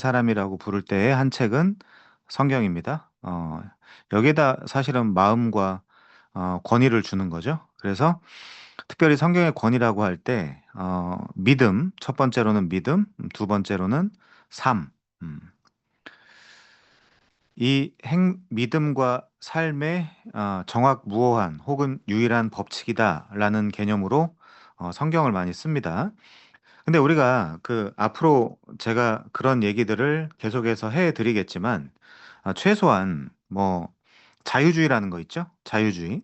사람이라고 부를 때의 한 책은 성경입니다. 여기에다 사실은 마음과 권위를 주는 거죠. 그래서 특별히 성경의 권위라고 할 때 믿음, 첫 번째로는 믿음, 두 번째로는 삶. 음, 믿음과 삶의 정확무오한 혹은 유일한 법칙이다라는 개념으로 성경을 많이 씁니다. 근데 우리가 그 앞으로 제가 그런 얘기들을 계속해서 해 드리겠지만 최소한 뭐 자유주의라는 거 있죠? 자유주의.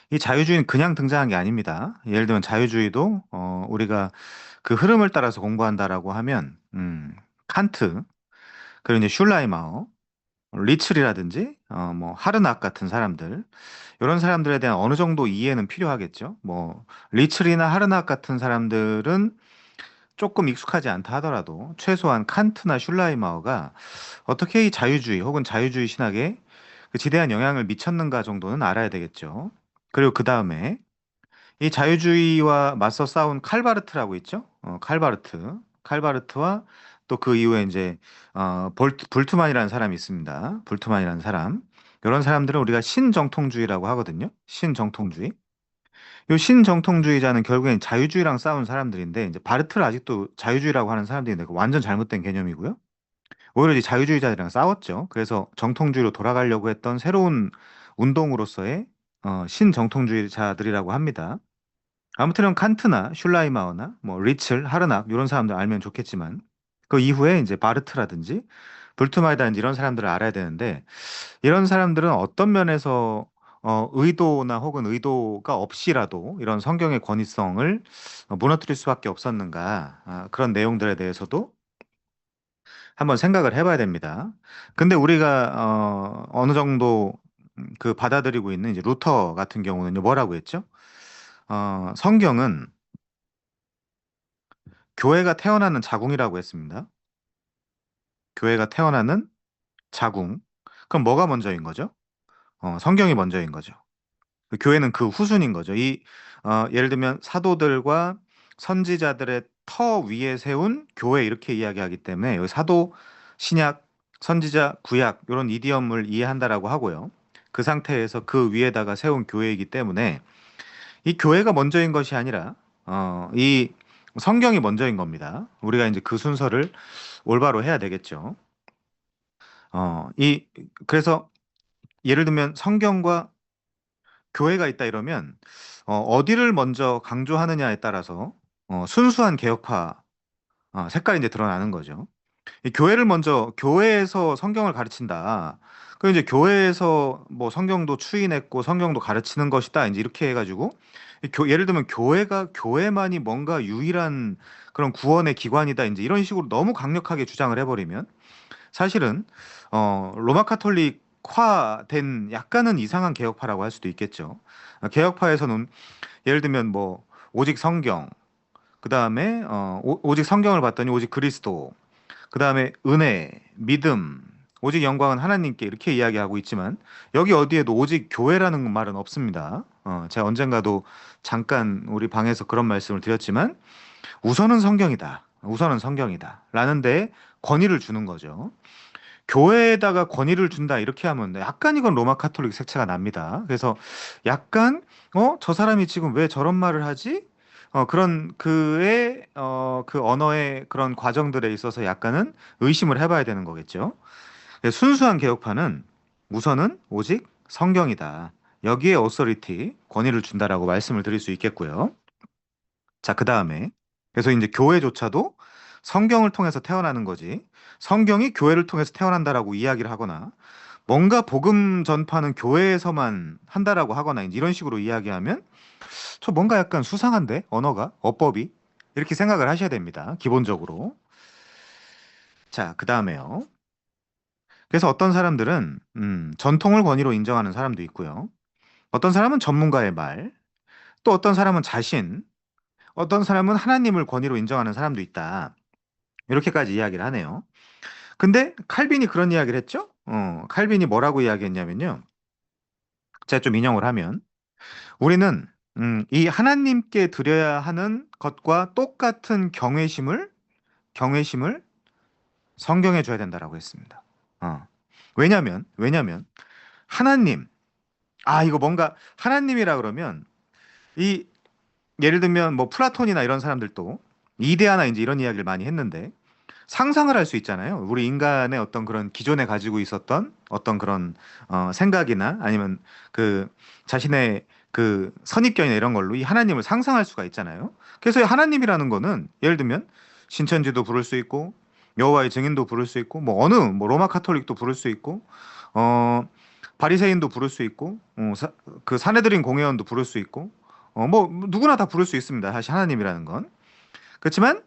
이 자유주의는 그냥 등장한 게 아닙니다. 예를 들면 자유주의도 우리가 그 흐름을 따라서 공부한다라고 하면 칸트, 그리고 이제 슐라이마어, 리츠리라든지 뭐 하르낙 같은 사람들, 이런 사람들에 대한 어느 정도 이해는 필요하겠죠. 뭐 리츠리나 하르낙 같은 사람들은 조금 익숙하지 않다 하더라도 최소한 칸트나 슐라이마어가 어떻게 이 자유주의 혹은 자유주의 신학에 그 지대한 영향을 미쳤는가 정도는 알아야 되겠죠. 그리고 그 다음에 이 자유주의와 맞서 싸운 칼바르트라고 있죠. 칼바르트와 또 그 이후에 이제 불트만이라는 사람이 있습니다. 불트만이라는 사람. 이런 사람들은 우리가 신정통주의라고 하거든요. 신정통주의. 요 신정통주의자는 결국엔 자유주의랑 싸운 사람들인데 이제 바르트를 아직도 자유주의라고 하는 사람들인데 그 완전 잘못된 개념이고요. 오히려 이제 자유주의자들이랑 싸웠죠. 그래서 정통주의로 돌아가려고 했던 새로운 운동으로서의 신정통주의자들이라고 합니다. 아무튼 칸트나 슐라이마어나 뭐 리첼, 하르낙 이런 사람들 알면 좋겠지만 그 이후에 이제 바르트라든지 불트마이다든지 이런 사람들을 알아야 되는데 이런 사람들은 어떤 면에서 의도나 혹은 의도가 없이라도 이런 성경의 권위성을 무너뜨릴 수밖에 없었는가 그런 내용들에 대해서도 한번 생각을 해봐야 됩니다. 근데 우리가 어느 정도 그 받아들이고 있는 이제 루터 같은 경우는 뭐라고 했죠? 성경은 교회가 태어나는 자궁이라고 했습니다. 교회가 태어나는 자궁. 그럼 뭐가 먼저인 거죠? 성경이 먼저인 거죠. 그 교회는 그 후순인 거죠. 예를 들면 사도들과 선지자들의 터 위에 세운 교회 이렇게 이야기하기 때문에 여기 사도, 신약, 선지자, 구약 이런 이디엄을 이해한다라고 하고요. 그 상태에서 그 위에다가 세운 교회이기 때문에 이 교회가 먼저인 것이 아니라 이 성경이 먼저인 겁니다. 우리가 이제 그 순서를 올바로 해야 되겠죠. 어, 이 그래서 예를 들면 성경과 교회가 있다 이러면 어디를 먼저 강조하느냐에 따라서 순수한 개혁파 색깔이 이제 드러나는 거죠. 이 교회를 먼저 교회에서 성경을 가르친다. 그 이제 교회에서 뭐 성경도 추인했고 성경도 가르치는 것이다. 이제 이렇게 해가지고 예를 들면 교회가 교회만이 뭔가 유일한 그런 구원의 기관이다. 이제 이런 식으로 너무 강력하게 주장을 해버리면 사실은 로마 카톨릭화된 약간은 이상한 개혁파라고 할 수도 있겠죠. 개혁파에서는 예를 들면 뭐 오직 성경, 그 다음에 오직 성경을 봤더니 오직 그리스도, 그 다음에 은혜, 믿음, 오직 영광은 하나님께 이렇게 이야기하고 있지만 여기 어디에도 오직 교회라는 말은 없습니다. 제가 언젠가도 잠깐 우리 방에서 그런 말씀을 드렸지만 우선은 성경이다. 우선은 성경이다. 라는 데 권위를 주는 거죠. 교회에다가 권위를 준다 이렇게 하면 약간 이건 로마 카톨릭 색채가 납니다. 그래서 약간 저 사람이 지금 왜 저런 말을 하지? 그런 그의 그 언어의 그런 과정들에 있어서 약간은 의심을 해봐야 되는 거겠죠. 그래서 순수한 개혁파는 우선은 오직 성경이다. 여기에 오서리티 권위를 준다라고 말씀을 드릴 수 있겠고요. 자, 그 다음에 그래서 이제 교회조차도 성경을 통해서 태어나는 거지. 성경이 교회를 통해서 태어난다라고 이야기를 하거나 뭔가 복음 전파는 교회에서만 한다라고 하거나 이제 이런 식으로 이야기하면 저 뭔가 약간 수상한데 언어가 어법이 이렇게 생각을 하셔야 됩니다. 기본적으로. 자, 그 다음에요. 그래서 어떤 사람들은 전통을 권위로 인정하는 사람도 있고요. 어떤 사람은 전문가의 말, 또 어떤 사람은 자신, 어떤 사람은 하나님을 권위로 인정하는 사람도 있다. 이렇게까지 이야기를 하네요. 근데 칼빈이 그런 이야기를 했죠? 칼빈이 뭐라고 이야기했냐면요. 제가 좀 인용을 하면 우리는 이 하나님께 드려야 하는 것과 똑같은 경외심을 성경해 줘야 된다라고 했습니다. 어. 왜냐면 하나님, 이거 뭔가 하나님이라 그러면 이 예를 들면 뭐 플라톤이나 이런 사람들도 이데아나 이제 이런 이야기를 많이 했는데 상상을 할 수 있잖아요. 우리 인간의 어떤 그런 기존에 가지고 있었던 어떤 그런 생각이나 아니면 그 자신의 그 선입견이나 이런 걸로 이 하나님을 상상할 수가 있잖아요. 그래서 이 하나님이라는 거는 예를 들면 신천지도 부를 수 있고 여호와의 증인도 부를 수 있고 뭐 어느 뭐 로마 카톨릭도 부를 수 있고 어 바리새인도 부를 수 있고 그 사내들인 공회원도 부를 수 있고 뭐 누구나 다 부를 수 있습니다. 사실 하나님이라는 건. 그렇지만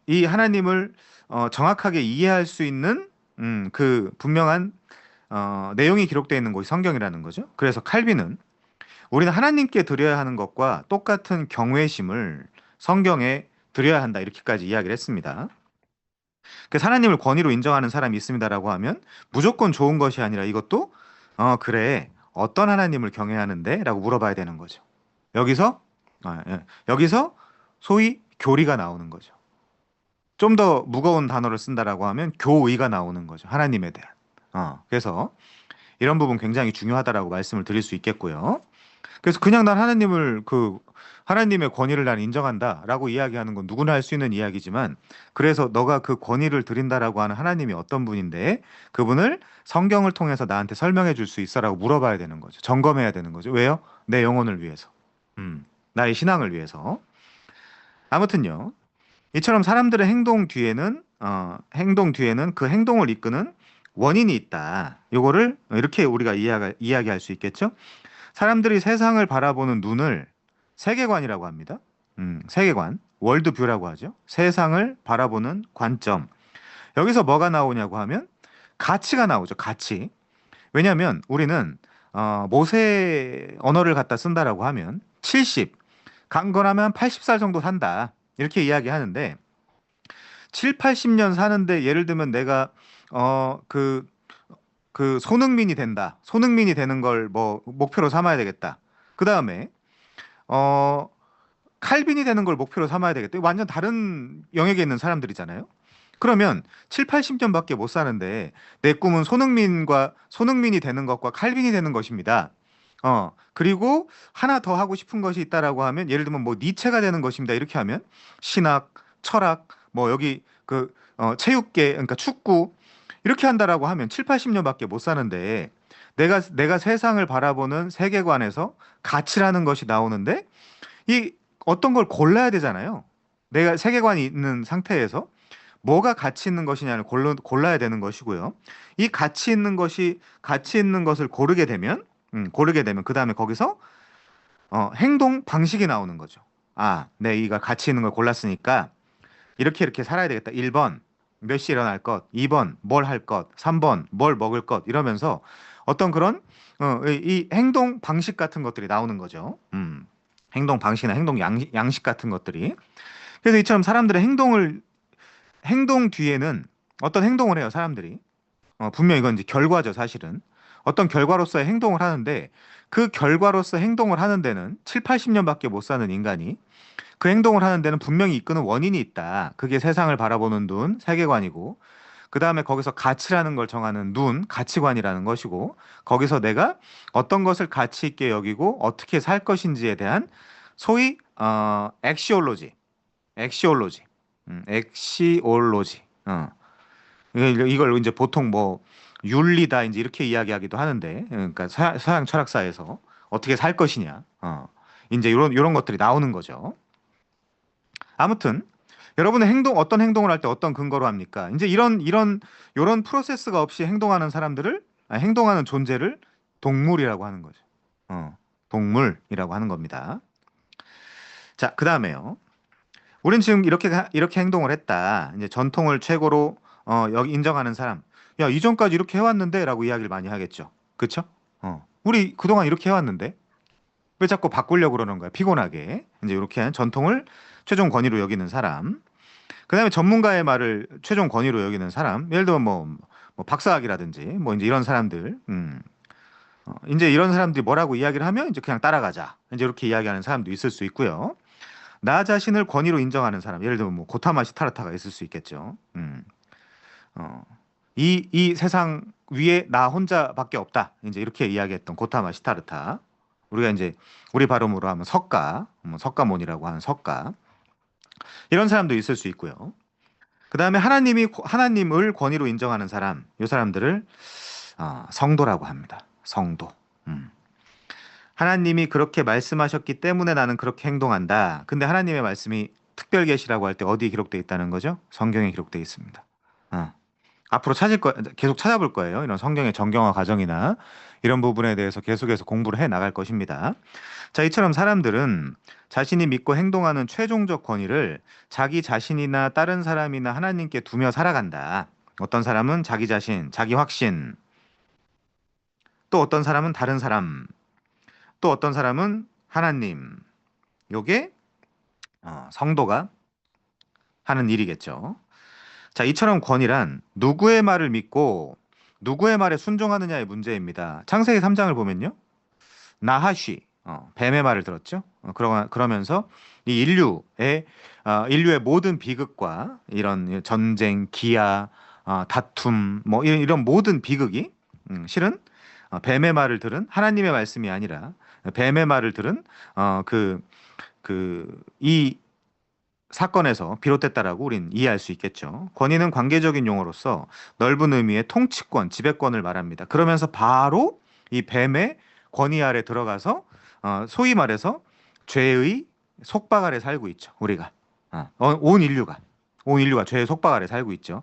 이 하나님을 정확하게 이해할 수 있는 그 분명한 내용이 기록되어 있는 곳이 성경이라는 거죠. 그래서 칼빈은 우리는 하나님께 드려야 하는 것과 똑같은 경외심을 성경에 드려야 한다 이렇게까지 이야기를 했습니다. 그래서 하나님을 권위로 인정하는 사람이 있습니다라고 하면 무조건 좋은 것이 아니라 이것도 그래 어떤 하나님을 경외하는데라고 물어봐야 되는 거죠. 여기서 여기서 소위 교리가 나오는 거죠. 좀 더 무거운 단어를 쓴다라고 하면 교의가 나오는 거죠. 하나님에 대한. 그래서 이런 부분 굉장히 중요하다라고 말씀을 드릴 수 있겠고요. 그래서 그냥 난 하나님을 하나님의 권위를 난 인정한다라고 이야기하는 건 누구나 할 수 있는 이야기지만 그래서 너가 그 권위를 드린다라고 하는 하나님이 어떤 분인데 그분을 성경을 통해서 나한테 설명해 줄 수 있어라고 물어봐야 되는 거죠. 점검해야 되는 거죠. 왜요? 내 영혼을 위해서. 나의 신앙을 위해서. 아무튼요. 이처럼 사람들의 행동 뒤에는 그 행동을 이끄는 원인이 있다. 요거를 이렇게 우리가 이야기할 수 있겠죠? 사람들이 세상을 바라보는 눈을 세계관이라고 합니다. 세계관, 월드뷰라고 하죠. 세상을 바라보는 관점. 여기서 뭐가 나오냐고 하면 가치가 나오죠. 가치. 왜냐하면 우리는 모세 언어를 갖다 쓴다라고 하면 70, 강건하면 80살 정도 산다. 이렇게 이야기하는데 7, 80년 사는데 예를 들면 내가 그 손흥민이 된다. 손흥민이 되는 걸 뭐 목표로 삼아야 되겠다. 그다음에 어 칼빈이 되는 걸 목표로 삼아야 되겠다. 이거 완전 다른 영역에 있는 사람들이잖아요. 그러면 7, 80년밖에 못 사는데 내 꿈은 손흥민이 되는 것과 칼빈이 되는 것입니다. 그리고 하나 더 하고 싶은 것이 있다라고 하면 예를 들면 뭐 니체가 되는 것입니다. 이렇게 하면 신학, 철학, 뭐 여기 체육계 그러니까 축구 이렇게 한다라고 하면 7, 80년밖에 못 사는데 내가 세상을 바라보는 세계관에서 가치라는 것이 나오는데 이 어떤 걸 골라야 되잖아요. 내가 세계관이 있는 상태에서 뭐가 가치 있는 것이냐를 골라야 되는 것이고요. 이 가치 있는 것을 고르게 되면 그 다음에 거기서 행동 방식이 나오는 거죠. 내가 가치 있는 걸 골랐으니까 이렇게 살아야 되겠다. 1번 몇 시에 일어날 것, 2번 뭘 할 것, 3번 뭘 먹을 것 이러면서 어떤 그런 이 행동 방식 같은 것들이 나오는 거죠. 행동 방식이나 행동 양식 같은 것들이. 그래서 이처럼 사람들의 행동 뒤에는 어떤 행동을 해요, 사람들이. 분명 이건 이제 결과죠, 사실은. 어떤 결과로서의 행동을 하는데 그 결과로서 행동을 하는 데는 7, 80년밖에 못 사는 인간이 그 행동을 하는 데는 분명히 이끄는 원인이 있다. 그게 세상을 바라보는 눈, 세계관이고 그 다음에 거기서 가치라는 걸 정하는 눈, 가치관이라는 것이고 거기서 내가 어떤 것을 가치 있게 여기고 어떻게 살 것인지에 대한 소위 엑시올로지, 엑시올로지. 이걸 이제 보통 뭐 윤리다 이제 이렇게 이야기하기도 하는데, 그러니까 서양 철학사에서 어떻게 살 것이냐, 이제 이런 것들이 나오는 거죠. 아무튼 여러분의 어떤 행동을 할 때 어떤 근거로 합니까? 이제 이런 프로세스가 없이 행동하는 존재를 동물이라고 하는 거죠. 동물이라고 하는 겁니다. 자, 그 다음에요. 우린 지금 이렇게 행동을 했다. 이제 전통을 최고로 여기 인정하는 사람. 야, 이전까지 이렇게 해왔는데라고 이야기를 많이 하겠죠. 그쵸? 우리 그동안 이렇게 해왔는데 왜 자꾸 바꾸려고 그러는 거야? 피곤하게. 이제 이렇게 전통을 최종 권위로 여기는 사람. 그다음에 전문가의 말을 최종 권위로 여기는 사람. 예를 들면 뭐 박사학이라든지 뭐 이제 이런 사람들. 이제 이런 사람들이 뭐라고 이야기를 하면 이제 그냥 따라가자. 이제 이렇게 이야기하는 사람도 있을 수 있고요. 나 자신을 권위로 인정하는 사람. 예를 들면 뭐 고타마시 타르타가 있을 수 있겠죠. 어, 이 세상 위에 나 혼자밖에 없다. 이제 이렇게 이야기했던 고타마 시타르타. 우리가 이제 우리 발음으로 하면 석가, 석가모니라고 하는 석가. 이런 사람도 있을 수 있고요. 그 다음에 하나님을 권위로 인정하는 사람, 이 사람들을 성도라고 합니다. 성도. 음. 하나님이 그렇게 말씀하셨기 때문에 나는 그렇게 행동한다. 근데 하나님의 말씀이 특별 계시라고 할 때 어디에 기록되어 있다는 거죠? 성경에 기록되어 있습니다. 어. 앞으로 계속 찾아볼 거예요. 이런 성경의 정경화 과정이나 이런 부분에 대해서 계속해서 공부를 해 나갈 것입니다. 자, 이처럼 사람들은 자신이 믿고 행동하는 최종적 권위를 자기 자신이나 다른 사람이나 하나님께 두며 살아간다. 어떤 사람은 자기 자신, 자기 확신, 또 어떤 사람은 다른 사람, 또 어떤 사람은 하나님. 요게 성도가 하는 일이겠죠. 자, 이처럼 권위란 누구의 말을 믿고 누구의 말에 순종하느냐의 문제입니다. 창세기 3장을 보면요. 나하쉬, 뱀의 말을 들었죠. 그러면서 이 인류의 모든 비극과 이런 전쟁, 기아, 다툼, 뭐 이런 모든 비극이 실은 뱀의 말을 들은 하나님의 말씀이 아니라 뱀의 말을 들은 이 사건에서 비롯됐다라고 우린 이해할 수 있겠죠. 권위는 관계적인 용어로서 넓은 의미의 통치권, 지배권을 말합니다. 그러면서 바로 이 뱀의 권위 아래 들어가서 소위 말해서 죄의 속박 아래 살고 있죠. 우리가 온 인류가 죄의 속박 아래 살고 있죠.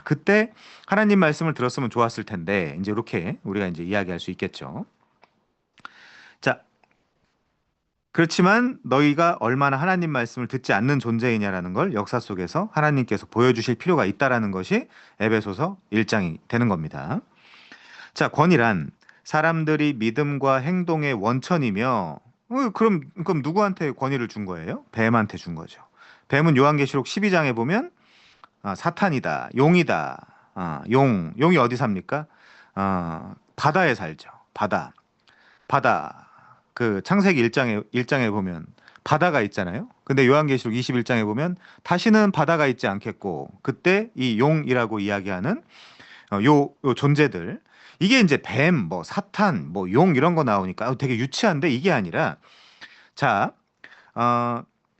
그때 하나님 말씀을 들었으면 좋았을 텐데 이제 이렇게 우리가 이제 이야기할 수 있겠죠. 자, 그렇지만 너희가 얼마나 하나님 말씀을 듣지 않는 존재이냐라는 걸 역사 속에서 하나님께서 보여주실 필요가 있다라는 것이 에베소서 1장이 되는 겁니다. 자, 권위란 사람들이 믿음과 행동의 원천이며 그럼 누구한테 권위를 준 거예요? 뱀한테 준 거죠. 뱀은 요한계시록 12장에 보면 사탄이다, 용이다. 용이 어디 삽니까? 바다에 살죠. 바다. 그 창세기 1장에 보면 바다가 있잖아요. 근데 요한계시록 21장에 보면 다시는 바다가 있지 않겠고 그때 이 용이라고 이야기하는 요 존재들 이게 이제 뱀, 뭐 사탄, 뭐 용 이런 거 나오니까 되게 유치한데 이게 아니라 자,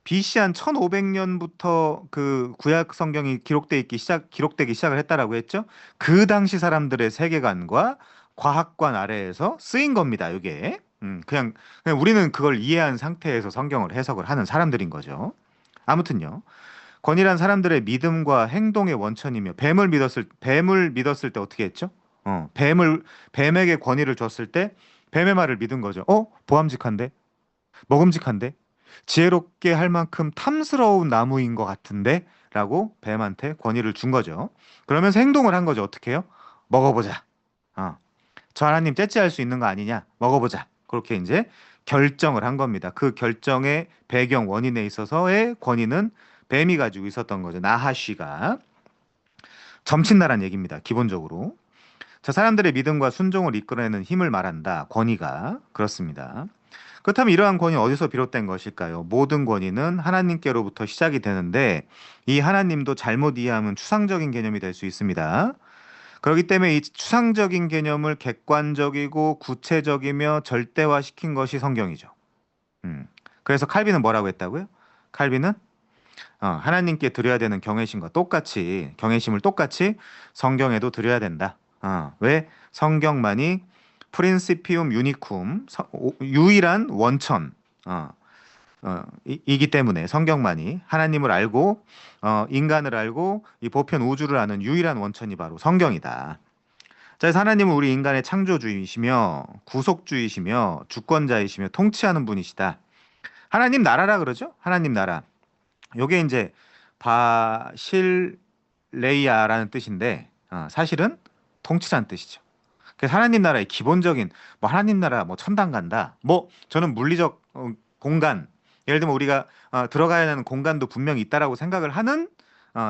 BC 한 1500년부터 그 구약 성경이 기록되기 시작을 했다라고 했죠. 그 당시 사람들의 세계관과 과학관 아래에서 쓰인 겁니다. 이게 그냥 우리는 그걸 이해한 상태에서 성경을 해석을 하는 사람들인 거죠. 아무튼요. 권위란 사람들의 믿음과 행동의 원천이며 뱀을 믿었을 때 어떻게 했죠? 뱀에게 권위를 줬을 때 뱀의 말을 믿은 거죠. 보암직한데? 먹음직한데? 지혜롭게 할 만큼 탐스러운 나무인 것 같은데? 라고 뱀한테 권위를 준 거죠. 그러면서 행동을 한 거죠. 어떻게 해요? 먹어보자. 저 하나님 째째할 수 있는 거 아니냐? 먹어보자. 그렇게 이제 결정을 한 겁니다. 그 결정의 배경 원인에 있어서의 권위는 뱀이 가지고 있었던 거죠. 나하쉬가 점친다란 얘기입니다. 기본적으로. 자, 사람들의 믿음과 순종을 이끌어내는 힘을 말한다. 권위가 그렇습니다. 그렇다면 이러한 권위 어디서 비롯된 것일까요? 모든 권위는 하나님께로부터 시작이 되는데 이 하나님도 잘못 이해하면 추상적인 개념이 될 수 있습니다. 그렇기 때문에 이 추상적인 개념을 객관적이고 구체적이며 절대화시킨 것이 성경이죠. 그래서 칼빈은 뭐라고 했다고요? 칼빈은 하나님께 드려야 되는 경외심을 똑같이 성경에도 드려야 된다. 왜? 성경만이 프린시피움 유니쿰, 유일한 원천, 이기 때문에 성경만이 하나님을 알고 인간을 알고 이 보편 우주를 아는 유일한 원천이 바로 성경이다. 자, 그래서 하나님은 우리 인간의 창조주이시며 구속주이시며 주권자이시며 통치하는 분이시다. 하나님 나라라 그러죠? 하나님 나라. 요게 이제 바실레이아라는 뜻인데 사실은 통치라는 뜻이죠. 그래서 하나님 나라의 기본적인 뭐 하나님 나라 뭐 천당 간다. 뭐 저는 물리적 공간 예를 들면 우리가 들어가야 하는 공간도 분명히 있다라고 생각을 하는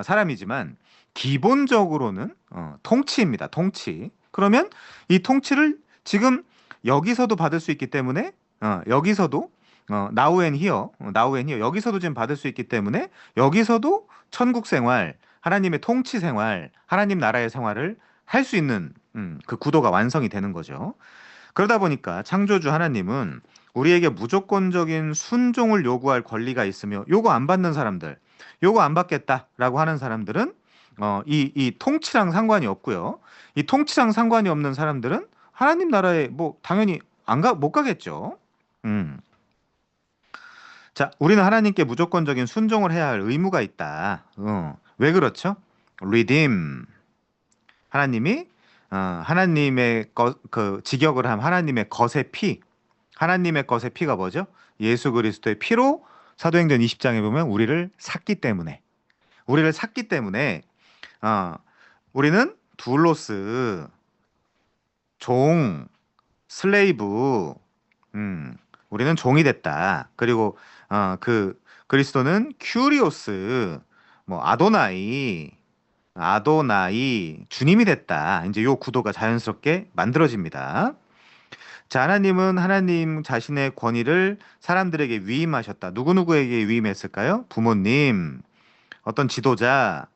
사람이지만 기본적으로는 통치입니다. 통치. 그러면 이 통치를 지금 여기서도 받을 수 있기 때문에 여기서도 now and here 여기서도 지금 받을 수 있기 때문에 여기서도 천국 생활 하나님의 통치 생활, 하나님 나라의 생활을 할 수 있는 그 구도가 완성이 되는 거죠. 그러다 보니까 창조주 하나님은 우리에게 무조건적인 순종을 요구할 권리가 있으며 요거 안 받는 사람들, 요거 안 받겠다라고 하는 사람들은 이 통치랑 상관이 없고요. 이 통치랑 상관이 없는 사람들은 하나님 나라에 뭐 당연히 못 가겠죠. 음. 자, 우리는 하나님께 무조건적인 순종을 해야 할 의무가 있다. 왜 그렇죠? redeem. 하나님이 하나님의 그 직역을 한 하나님의 것의 피. 하나님의 것의 피가 뭐죠? 예수 그리스도의 피로 사도행전 20장에 보면 우리를 샀기 때문에 어, 우리는 둘로스 종 슬레이브 음, 우리는 종이 됐다. 그리고 그 그리스도는 큐리오스 뭐 아도나이 주님이 됐다. 이제 요 구도가 자연스럽게 만들어집니다. 자, 하나님은 하나님 자신의 권위를 사람들에게 위임하셨다. 누구누구에게 위임했을까요? 부모님, 어떤 지도자,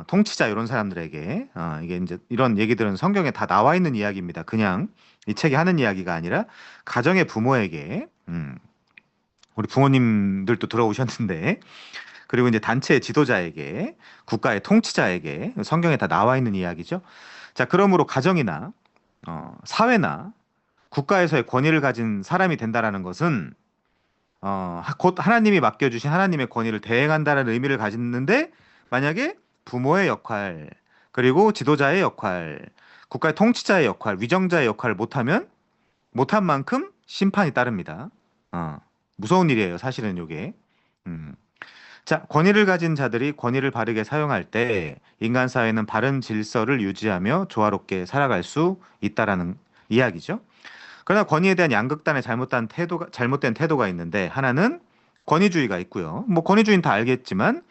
통치자 이런 사람들에게 이게 이제 이런 얘기들은 성경에 다 나와 있는 이야기입니다. 그냥 이 책이 하는 이야기가 아니라 가정의 부모에게 우리 부모님들도 들어오셨는데 그리고 이제 단체의 지도자에게 국가의 통치자에게 성경에 다 나와 있는 이야기죠. 자, 그러므로 가정이나 사회나 국가에서의 권위를 가진 사람이 된다라는 것은 곧 하나님이 맡겨주신 하나님의 권위를 대행한다는 의미를 가지는데 만약에 부모의 역할 그리고 지도자의 역할, 국가의 통치자의 역할, 위정자의 역할을 못한 만큼 심판이 따릅니다. 어, 무서운 일이에요, 사실은 이게. 음. 자, 권위를 가진 자들이 권위를 바르게 사용할 때 인간 사회는 바른 질서를 유지하며 조화롭게 살아갈 수 있다라는 이야기죠. 그러나 권위에 대한 양극단의 잘못된 태도가 있는데 하나는 권위주의가 있고요. 뭐 권위주의는 다 알겠지만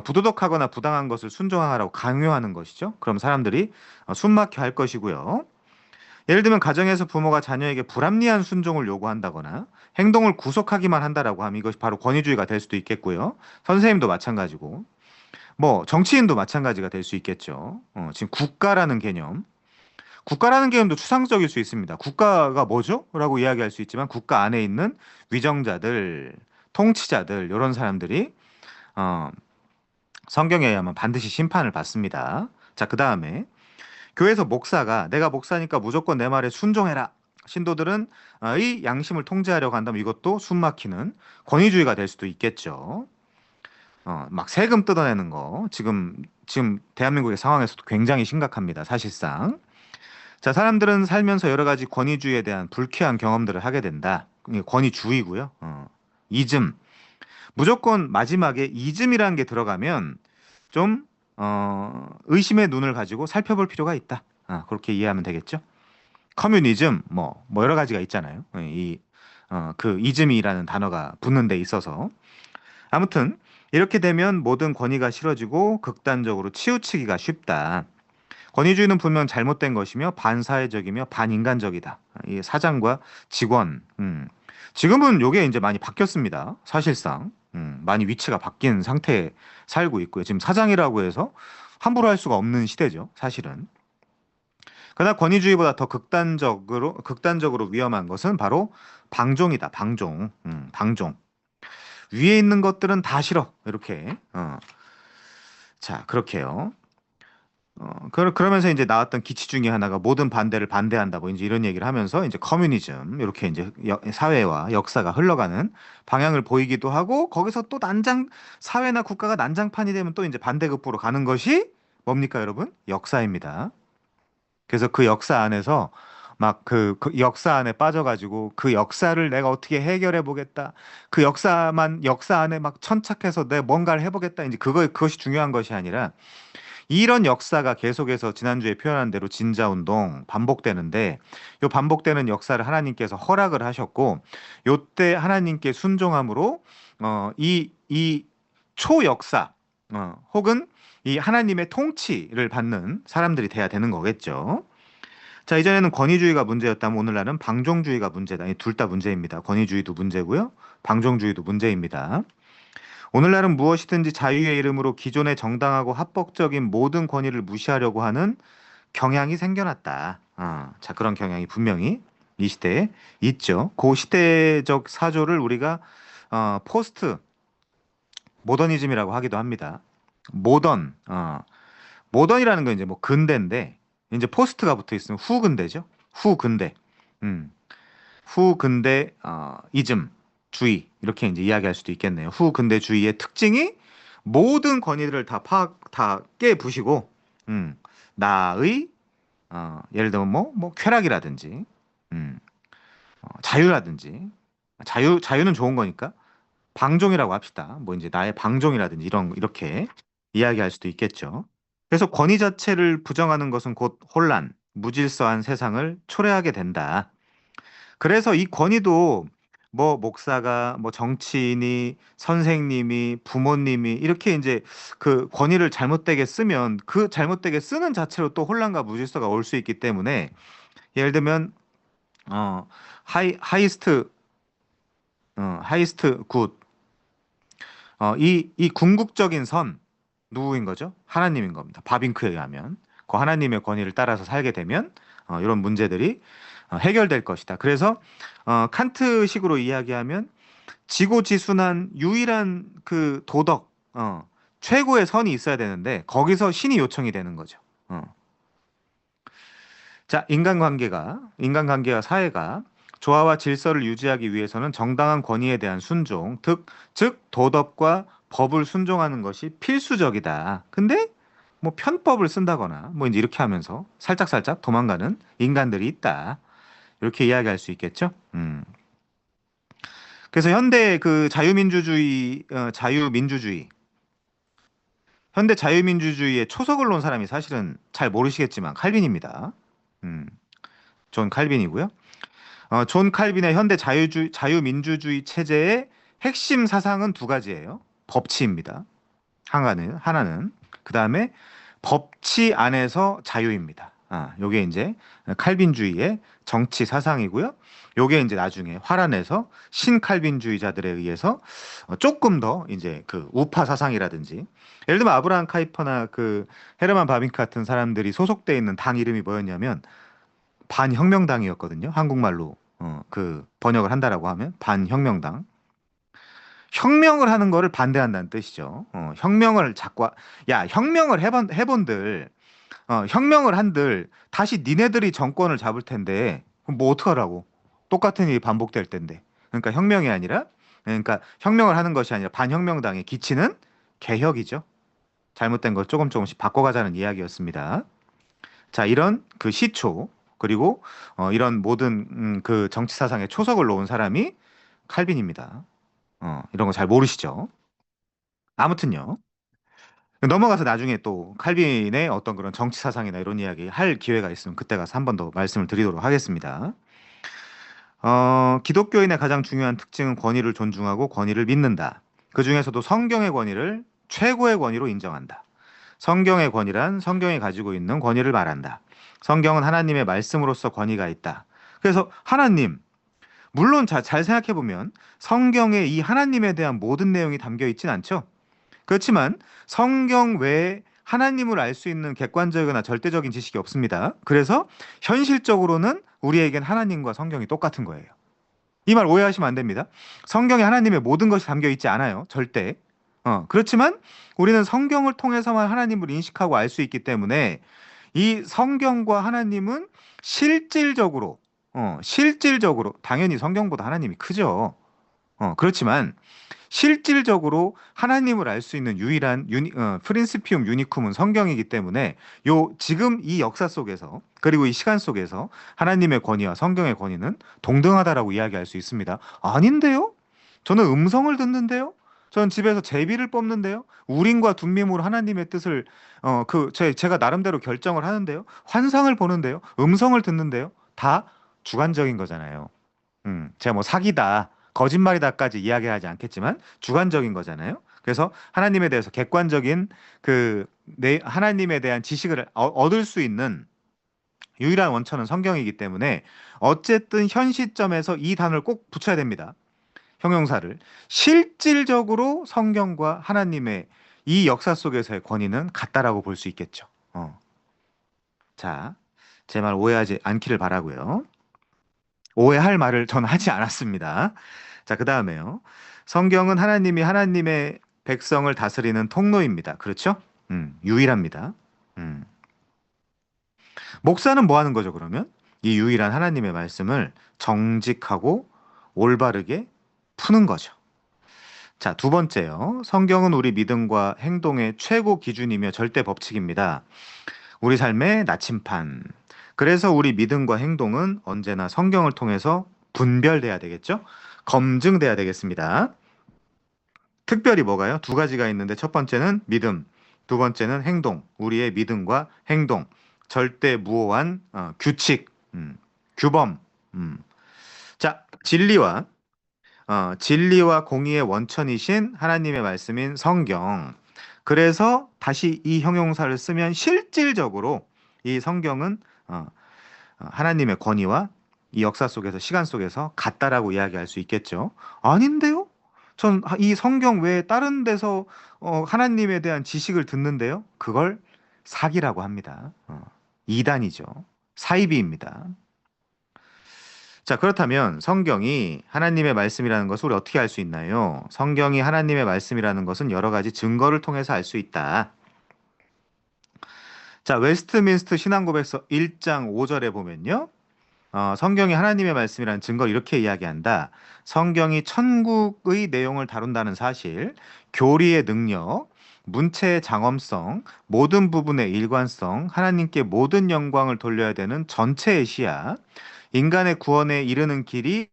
부도덕하거나 부당한 것을 순종하라고 강요하는 것이죠. 그럼 사람들이 숨막혀 할 것이고요. 예를 들면 가정에서 부모가 자녀에게 불합리한 순종을 요구한다거나 행동을 구속하기만 한다라고 하면 이것이 바로 권위주의가 될 수도 있겠고요. 선생님도 마찬가지고 뭐 정치인도 마찬가지가 될 수 있겠죠. 지금 국가라는 개념도 추상적일 수 있습니다. 국가가 뭐죠? 라고 이야기할 수 있지만 국가 안에 있는 위정자들, 통치자들 이런 사람들이 어, 성경에 의하면 반드시 심판을 받습니다. 자, 그 다음에 교회에서 목사가 내가 목사니까 무조건 내 말에 순종해라. 신도들은 이 양심을 통제하려고 한다면 이것도 숨막히는 권위주의가 될 수도 있겠죠. 막 세금 뜯어내는 거 지금 대한민국의 상황에서도 굉장히 심각합니다. 사실상. 자, 사람들은 살면서 여러 가지 권위주의에 대한 불쾌한 경험들을 하게 된다. 이게 권위주의고요. 이즘. 무조건 마지막에 이즘이라는 게 들어가면 좀 의심의 눈을 가지고 살펴볼 필요가 있다. 그렇게 이해하면 되겠죠. 커뮤니즘 뭐 여러 가지가 있잖아요. 그 이즘이라는 단어가 붙는 데 있어서 아무튼 이렇게 되면 모든 권위가 싫어지고 극단적으로 치우치기가 쉽다. 권위주의는 분명 잘못된 것이며 반사회적이며 반인간적이다. 이 사장과 직원. 지금은 요게 이제 많이 바뀌었습니다. 사실상. 많이 위치가 바뀐 상태에 살고 있고요. 지금 사장이라고 해서 함부로 할 수가 없는 시대죠. 사실은. 그러나 권위주의보다 더 극단적으로 위험한 것은 바로 방종이다. 방종. 위에 있는 것들은 다 싫어. 이렇게. 자, 그렇게요. 그러면서 이제 나왔던 기치 중에 하나가 모든 반대를 반대한다. 뭐 이제 이런 얘기를 하면서 이제 커뮤니즘 이렇게 이제 사회와 역사가 흘러가는 방향을 보이기도 하고 거기서 또 사회나 국가가 난장판이 되면 또 이제 반대급부로 가는 것이 뭡니까, 여러분? 역사입니다. 그래서 그 역사 안에서 막 그 역사 안에 빠져가지고 그 역사를 내가 어떻게 해결해 보겠다. 그 역사 안에 막 천착해서 내가 뭔가를 해보겠다. 이제 그것이 중요한 것이 아니라 이런 역사가 계속해서 지난주에 표현한 대로 진자운동 반복되는데 요 반복되는 역사를 하나님께서 허락을 하셨고 요때 하나님께 순종함으로 이 초역사 혹은 이 하나님의 통치를 받는 사람들이 돼야 되는 거겠죠. 자, 이전에는 권위주의가 문제였다면 오늘날은 방종주의가 문제다. 이 둘 다 문제입니다. 권위주의도 문제고요. 방종주의도 문제입니다. 오늘날은 무엇이든지 자유의 이름으로 기존의 정당하고 합법적인 모든 권위를 무시하려고 하는 경향이 생겨났다. 자, 그런 경향이 분명히 이 시대에 있죠. 그 시대적 사조를 우리가 포스트 모더니즘이라고 하기도 합니다. 모던, 모던이라는 건 이제 뭐 근대인데 이제 포스트가 붙어 있으면 후근대죠. 후근대, 음, 후근대 이즘 주의 이렇게 이제 이야기할 수도 있겠네요. 후근대주의의 특징이 모든 권위들을 다 깨부시고, 나의 예를 들면 뭐 쾌락이라든지, 음, 자유라든지, 자유는 좋은 거니까 방종이라고 합시다. 뭐 이제 나의 방종이라든지 이렇게 이야기할 수도 있겠죠. 그래서 권위 자체를 부정하는 것은 곧 혼란, 무질서한 세상을 초래하게 된다. 그래서 이 권위도 뭐 목사가 뭐 정치인이 선생님이 부모님이 이렇게 이제 그 권위를 잘못되게 쓰면 그 잘못되게 쓰는 자체로 또 혼란과 무질서가 올 수 있기 때문에 예를 들면 어 하이스트 하이스트 굿 이 궁극적인 선 누구인 거죠? 하나님인 겁니다. 바빙크에 의하면 그 하나님의 권위를 따라서 살게 되면 이런 문제들이 해결될 것이다. 그래서 칸트식으로 이야기하면 지고지순한 유일한 그 도덕 최고의 선이 있어야 되는데 거기서 신이 요청이 되는 거죠. 자, 인간관계가 사회가 조화와 질서를 유지하기 위해서는 정당한 권위에 대한 순종, 즉 도덕과 법을 순종하는 것이 필수적이다. 근데 뭐 편법을 쓴다거나 뭐 이제 이렇게 하면서 살짝살짝 도망가는 인간들이 있다. 이렇게 이야기할 수 있겠죠. 그래서 현대 자유민주주의의 초석을 놓은 사람이 사실은 잘 모르시겠지만 칼빈입니다. 음, 존 칼빈이고요. 존 칼빈의 현대 자유민주주의 체제의 핵심 사상은 두 가지예요. 법치입니다. 하나는 그 다음에 법치 안에서 자유입니다. 요게 이제 칼빈주의의 정치 사상이고요. 요게 이제 나중에 활안해서 신칼빈주의자들에 의해서 조금 더 이제 그 우파 사상이라든지 예를 들면 아브라함 카이퍼나 그 헤르만 바빙크 같은 사람들이 소속돼 있는 당 이름이 뭐였냐면 반혁명당이었거든요. 한국말로 그 번역을 한다라고 하면 반혁명당. 혁명을 하는 거를 반대한다는 뜻이죠. 혁명을 해본들 혁명을 한들 다시 니네들이 정권을 잡을 텐데 그럼 뭐 어떡하라고? 똑같은 일이 반복될 텐데. 그러니까 혁명이 아니라 그러니까 혁명을 하는 것이 아니라 반혁명당의 기치는 개혁이죠. 잘못된 걸 조금씩 바꿔가자는 이야기였습니다. 자, 이런 그 시초 그리고 이런 모든 그 정치 사상의 초석을 놓은 사람이 칼빈입니다. 이런 거 잘 모르시죠? 아무튼요. 넘어가서 나중에 또 칼빈의 어떤 그런 정치 사상이나 이런 이야기 할 기회가 있으면 그때 가서 한 번 더 말씀을 드리도록 하겠습니다. 기독교인의 가장 중요한 특징은 권위를 존중하고 권위를 믿는다. 그 중에서도 성경의 권위를 최고의 권위로 인정한다. 성경의 권위란 성경이 가지고 있는 권위를 말한다. 성경은 하나님의 말씀으로서 권위가 있다. 그래서 하나님, 물론 잘 생각해 보면 성경에 이 하나님에 대한 모든 내용이 담겨 있진 않죠. 그렇지만 성경 외에 하나님을 알 수 있는 객관적이거나 절대적인 지식이 없습니다. 그래서 현실적으로는 우리에겐 하나님과 성경이 똑같은 거예요. 이 말 오해하시면 안 됩니다. 성경에 하나님의 모든 것이 담겨 있지 않아요. 절대. 그렇지만 우리는 성경을 통해서만 하나님을 인식하고 알 수 있기 때문에 이 성경과 하나님은 실질적으로 당연히 성경보다 하나님이 크죠. 그렇지만 실질적으로 하나님을 알 수 있는 유일한 프린시피움 유니쿰은 성경이기 때문에 지금 이 역사 속에서 그리고 이 시간 속에서 하나님의 권위와 성경의 권위는 동등하다라고 이야기할 수 있습니다. 아닌데요? 저는 음성을 듣는데요? 저는 집에서 제비를 뽑는데요? 우림과 둠밈으로 하나님의 뜻을 제가 나름대로 결정을 하는데요? 환상을 보는데요? 음성을 듣는데요? 다 주관적인 거잖아요. 제가 뭐 사기다, 거짓말이다까지 이야기하지 않겠지만 주관적인 거잖아요. 그래서 하나님에 대해서 객관적인 하나님에 대한 지식을 얻을 수 있는 유일한 원천은 성경이기 때문에 어쨌든 현 시점에서 이 단어를 꼭 붙여야 됩니다. 형용사를 실질적으로 성경과 하나님의 이 역사 속에서의 권위는 같다라고 볼 수 있겠죠. 자, 제 말 오해하지 않기를 바라고요. 오해할 말을 전 하지 않았습니다. 자, 그 다음에요. 성경은 하나님이 하나님의 백성을 다스리는 통로입니다. 그렇죠? 유일합니다. 음. 목사는 뭐 하는 거죠, 그러면? 이 유일한 하나님의 말씀을 정직하고 올바르게 푸는 거죠. 자, 두 번째요. 성경은 우리 믿음과 행동의 최고 기준이며 절대 법칙입니다. 우리 삶의 나침판. 그래서 우리 믿음과 행동은 언제나 성경을 통해서 분별돼야 되겠죠? 검증돼야 되겠습니다. 특별히 뭐가요? 두 가지가 있는데 첫 번째는 믿음, 두 번째는 행동. 우리의 믿음과 행동. 절대 무오한 규칙, 규범. 음. 자, 진리와 공의의 원천이신 하나님의 말씀인 성경. 그래서 다시 이 형용사를 쓰면 실질적으로 이 성경은 하나님의 권위와 이 역사 속에서 시간 속에서 같다라고 이야기할 수 있겠죠. 아닌데요? 전 이 성경 외에 다른 데서 하나님에 대한 지식을 듣는데요. 그걸 사기라고 합니다. 이단이죠. 사이비입니다. 자, 그렇다면 성경이 하나님의 말씀이라는 것을 우리 어떻게 알 수 있나요? 성경이 하나님의 말씀이라는 것은 여러 가지 증거를 통해서 알 수 있다. 자, 웨스트민스터 신앙고백서 1장 5절에 보면요. 성경이 하나님의 말씀이라는 증거를 이렇게 이야기한다. 성경이 천국의 내용을 다룬다는 사실, 교리의 능력, 문체의 장엄성, 모든 부분의 일관성, 하나님께 모든 영광을 돌려야 되는 전체의 시야, 인간의 구원에 이르는 길이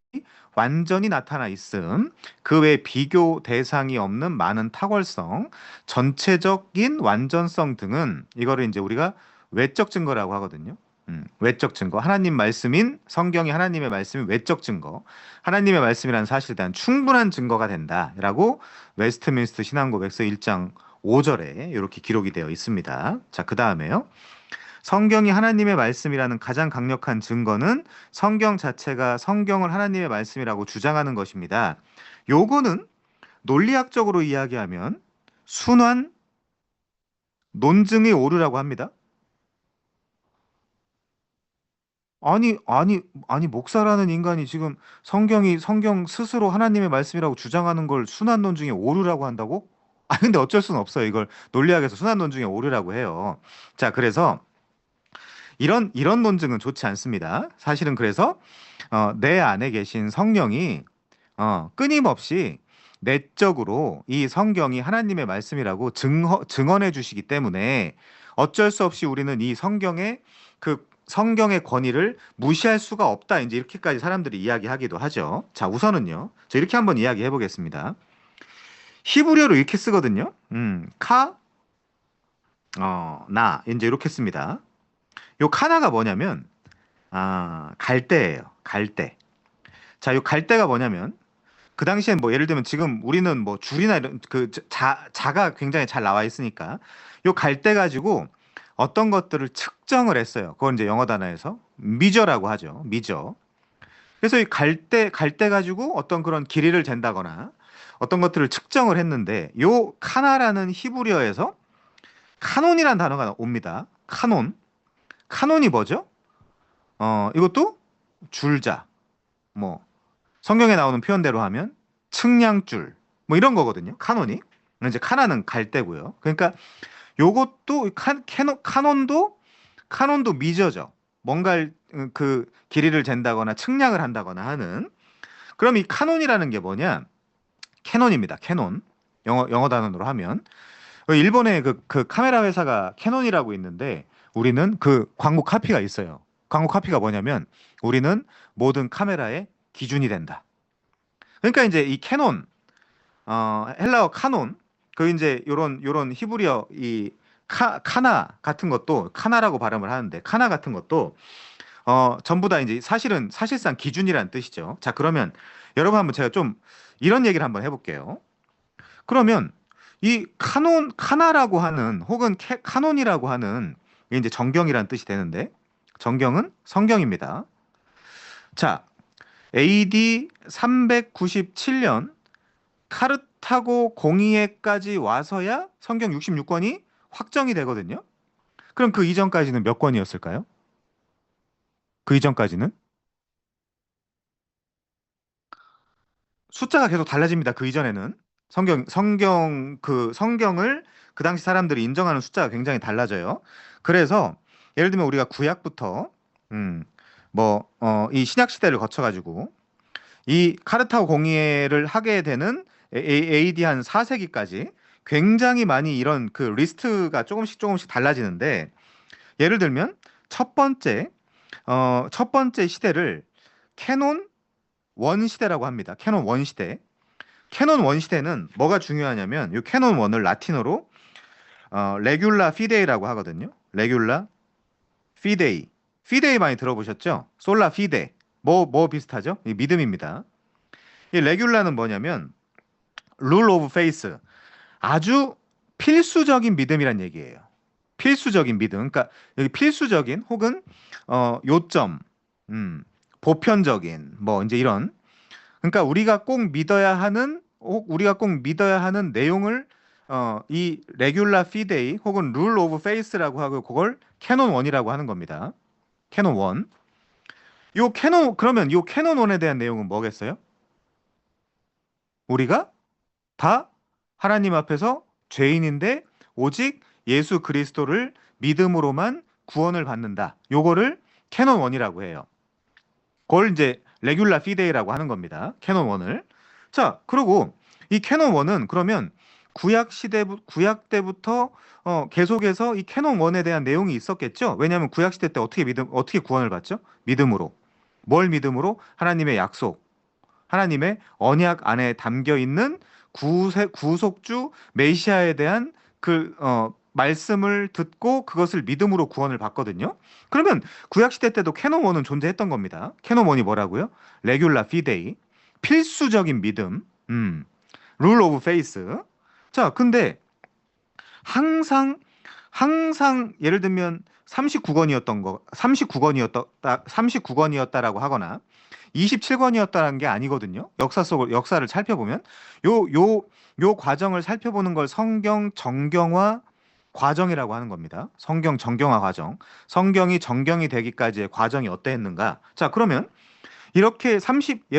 완전히 나타나 있음, 그 외 비교 대상이 없는 많은 탁월성, 전체적인 완전성 등은 이거를 이제 우리가 외적 증거라고 하거든요. 외적 증거. 하나님 말씀인 성경이 하나님의 말씀이 외적 증거. 하나님의 말씀이라는 사실에 대한 충분한 증거가 된다라고 웨스트민스터 신앙고백서 1장 5절에 이렇게 기록이 되어 있습니다. 자, 그다음에요. 성경이 하나님의 말씀이라는 가장 강력한 증거는 성경 자체가 성경을 하나님의 말씀이라고 주장하는 것입니다. 요거는 논리학적으로 이야기하면 순환 논증의 오류라고 합니다. 아니, 목사라는 인간이 지금 성경 스스로 하나님의 말씀이라고 주장하는 걸 순환 논증의 오류라고 한다고? 근데 어쩔 수는 없어요. 이걸 논리학에서 순환 논증의 오류라고 해요. 자, 그래서 이런 논증은 좋지 않습니다. 사실은 그래서 내 안에 계신 성령이 끊임없이 내적으로 이 성경이 하나님의 말씀이라고 증언해 주시기 때문에 어쩔 수 없이 우리는 이 성경의 권위를 무시할 수가 없다. 이제 이렇게까지 사람들이 이야기하기도 하죠. 자, 우선은요. 저 이렇게 한번 이야기해 보겠습니다. 히브리어로 이렇게 쓰거든요. 나 이제 이렇게 씁니다. 요 카나가 뭐냐면 갈대예요. 갈대. 자, 요 갈대가 뭐냐면 그 당시엔 뭐 예를 들면 지금 우리는 뭐 줄이나 이런 자가 굉장히 잘 나와 있으니까 요 갈대 가지고 어떤 것들을 측정을 했어요. 그건 이제 영어 단어에서 미저라고 하죠. 미저. 그래서 이 갈대 가지고 어떤 그런 길이를 잰다거나 어떤 것들을 측정을 했는데 요 카나라는 히브리어에서 카논이라는 단어가 옵니다. 카논. 카논이 뭐죠? 이것도 줄자. 뭐 성경에 나오는 표현대로 하면 측량줄 뭐 이런 거거든요. 카논이. 이제 카나는 갈대고요. 그러니까 요것도 카논도 미저죠. 뭔가 그 길이를 잰다거나 측량을 한다거나 하는. 그럼 이 카논이라는 게 뭐냐? 캐논입니다. 캐논. 영어 단어로 하면 일본의 그 카메라 회사가 캐논이라고 있는데 우리는 그 광고 카피가 있어요. 광고 카피가 뭐냐면 우리는 모든 카메라의 기준이 된다. 그러니까 이제 이 캐논, 헬라어 카논, 그 이제 요런 히브리어 이 카나 같은 것도 카나라고 발음을 하는데 카나 같은 것도 전부 다 이제 사실상 기준이라는 뜻이죠. 자, 그러면 여러분 한번 제가 좀 이런 얘기를 한번 해볼게요. 그러면 이 카나라고 하는 혹은 카논이라고 하는 이게 이제 정경이라는 뜻이 되는데 정경은 성경입니다. 자, AD 397년 카르타고 공의회까지 와서야 성경 66권이 확정이 되거든요. 그럼 그 이전까지는 몇 권이었을까요? 그 이전까지는 숫자가 계속 달라집니다. 그 이전에는 성경을 그 당시 사람들이 인정하는 숫자가 굉장히 달라져요. 그래서 예를 들면 우리가 구약부터 이 신약 시대를 거쳐가지고 이 카르타고 공의회를 하게 되는 AD 한 4세기까지 굉장히 많이 이런 그 리스트가 조금씩 조금씩 달라지는데 예를 들면 첫 번째 첫 번째 시대를 캐논 원 시대라고 합니다. 캐논 원 시대. 캐논 원 시대는 뭐가 중요하냐면 이 캐논 원을 라틴어로 레귤라 피데이라고 하거든요. 레귤라 피데이. 피데이 많이 들어보셨죠? 솔라 피데. 뭐 비슷하죠? 이 믿음입니다. 이 레귤라는 뭐냐면 룰 오브 페이스. 아주 필수적인 믿음이란 얘기예요. 필수적인 믿음. 그러니까 여기 필수적인 혹은 요점, 보편적인 뭐 이제 이런. 그러니까 우리가 꼭 믿어야 하는 내용을 이 레귤라 피데이 혹은 룰 오브 페이스라고 하고 그걸 캐논 원이라고 하는 겁니다. 캐논 원. 그러면 요 캐논 원에 대한 내용은 뭐겠어요? 우리가 다 하나님 앞에서 죄인인데 오직 예수 그리스도를 믿음으로만 구원을 받는다. 요거를 캐논 원이라고 해요. 그걸 이제 레귤라 피데이라고 하는 겁니다. 캐논 원을. 자, 그리고 이 캐논 원은 그러면 구약 때부터 계속해서 이 캐논 원에 대한 내용이 있었겠죠. 왜냐하면 구약 시대 때 어떻게 구원을 받죠? 믿음으로. 뭘 믿음으로? 하나님의 약속, 하나님의 언약 안에 담겨 있는 구속주 메시아에 대한 말씀을 듣고 그것을 믿음으로 구원을 받거든요. 그러면 구약 시대 때도 캐논 원은 존재했던 겁니다. 캐논 원이 뭐라고요? 레귤라 피데이, 필수적인 믿음, 룰 오브 페이스. 자, 근데 항상 예를 들면 39권이었다라고 하거나 27권이었다는 게 아니거든요. 역사를 살펴보면 요 과정을 살펴보는 걸 성경 정경화 과정이라고 하는 겁니다. 성경 정경화 과정. 성경이 정경이 되기까지의 과정이 어떠했는가? 자, 그러면 예를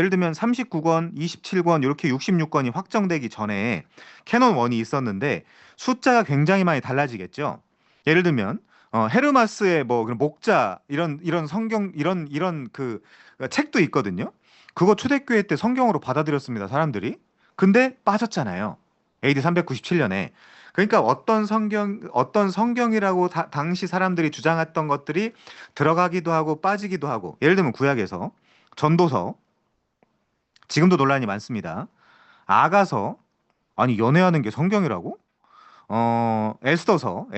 들면 39권, 27권, 이렇게 66권이 확정되기 전에 캐논 1이 있었는데 숫자가 굉장히 많이 달라지겠죠. 예를 들면 헤르마스의 뭐 그런 목자 이런 성경 이런 그 책도 있거든요. 그거 초대교회 때 성경으로 받아들였습니다, 사람들이. 근데 빠졌잖아요. AD 397년에. 그러니까 어떤 성경이라고 당시 사람들이 주장했던 것들이 들어가기도 하고 빠지기도 하고. 예를 들면 구약에서 전도서, 지금도 논란이 많습니다. 아가서, 아니 연애하는 게 성경이라고? 에스더,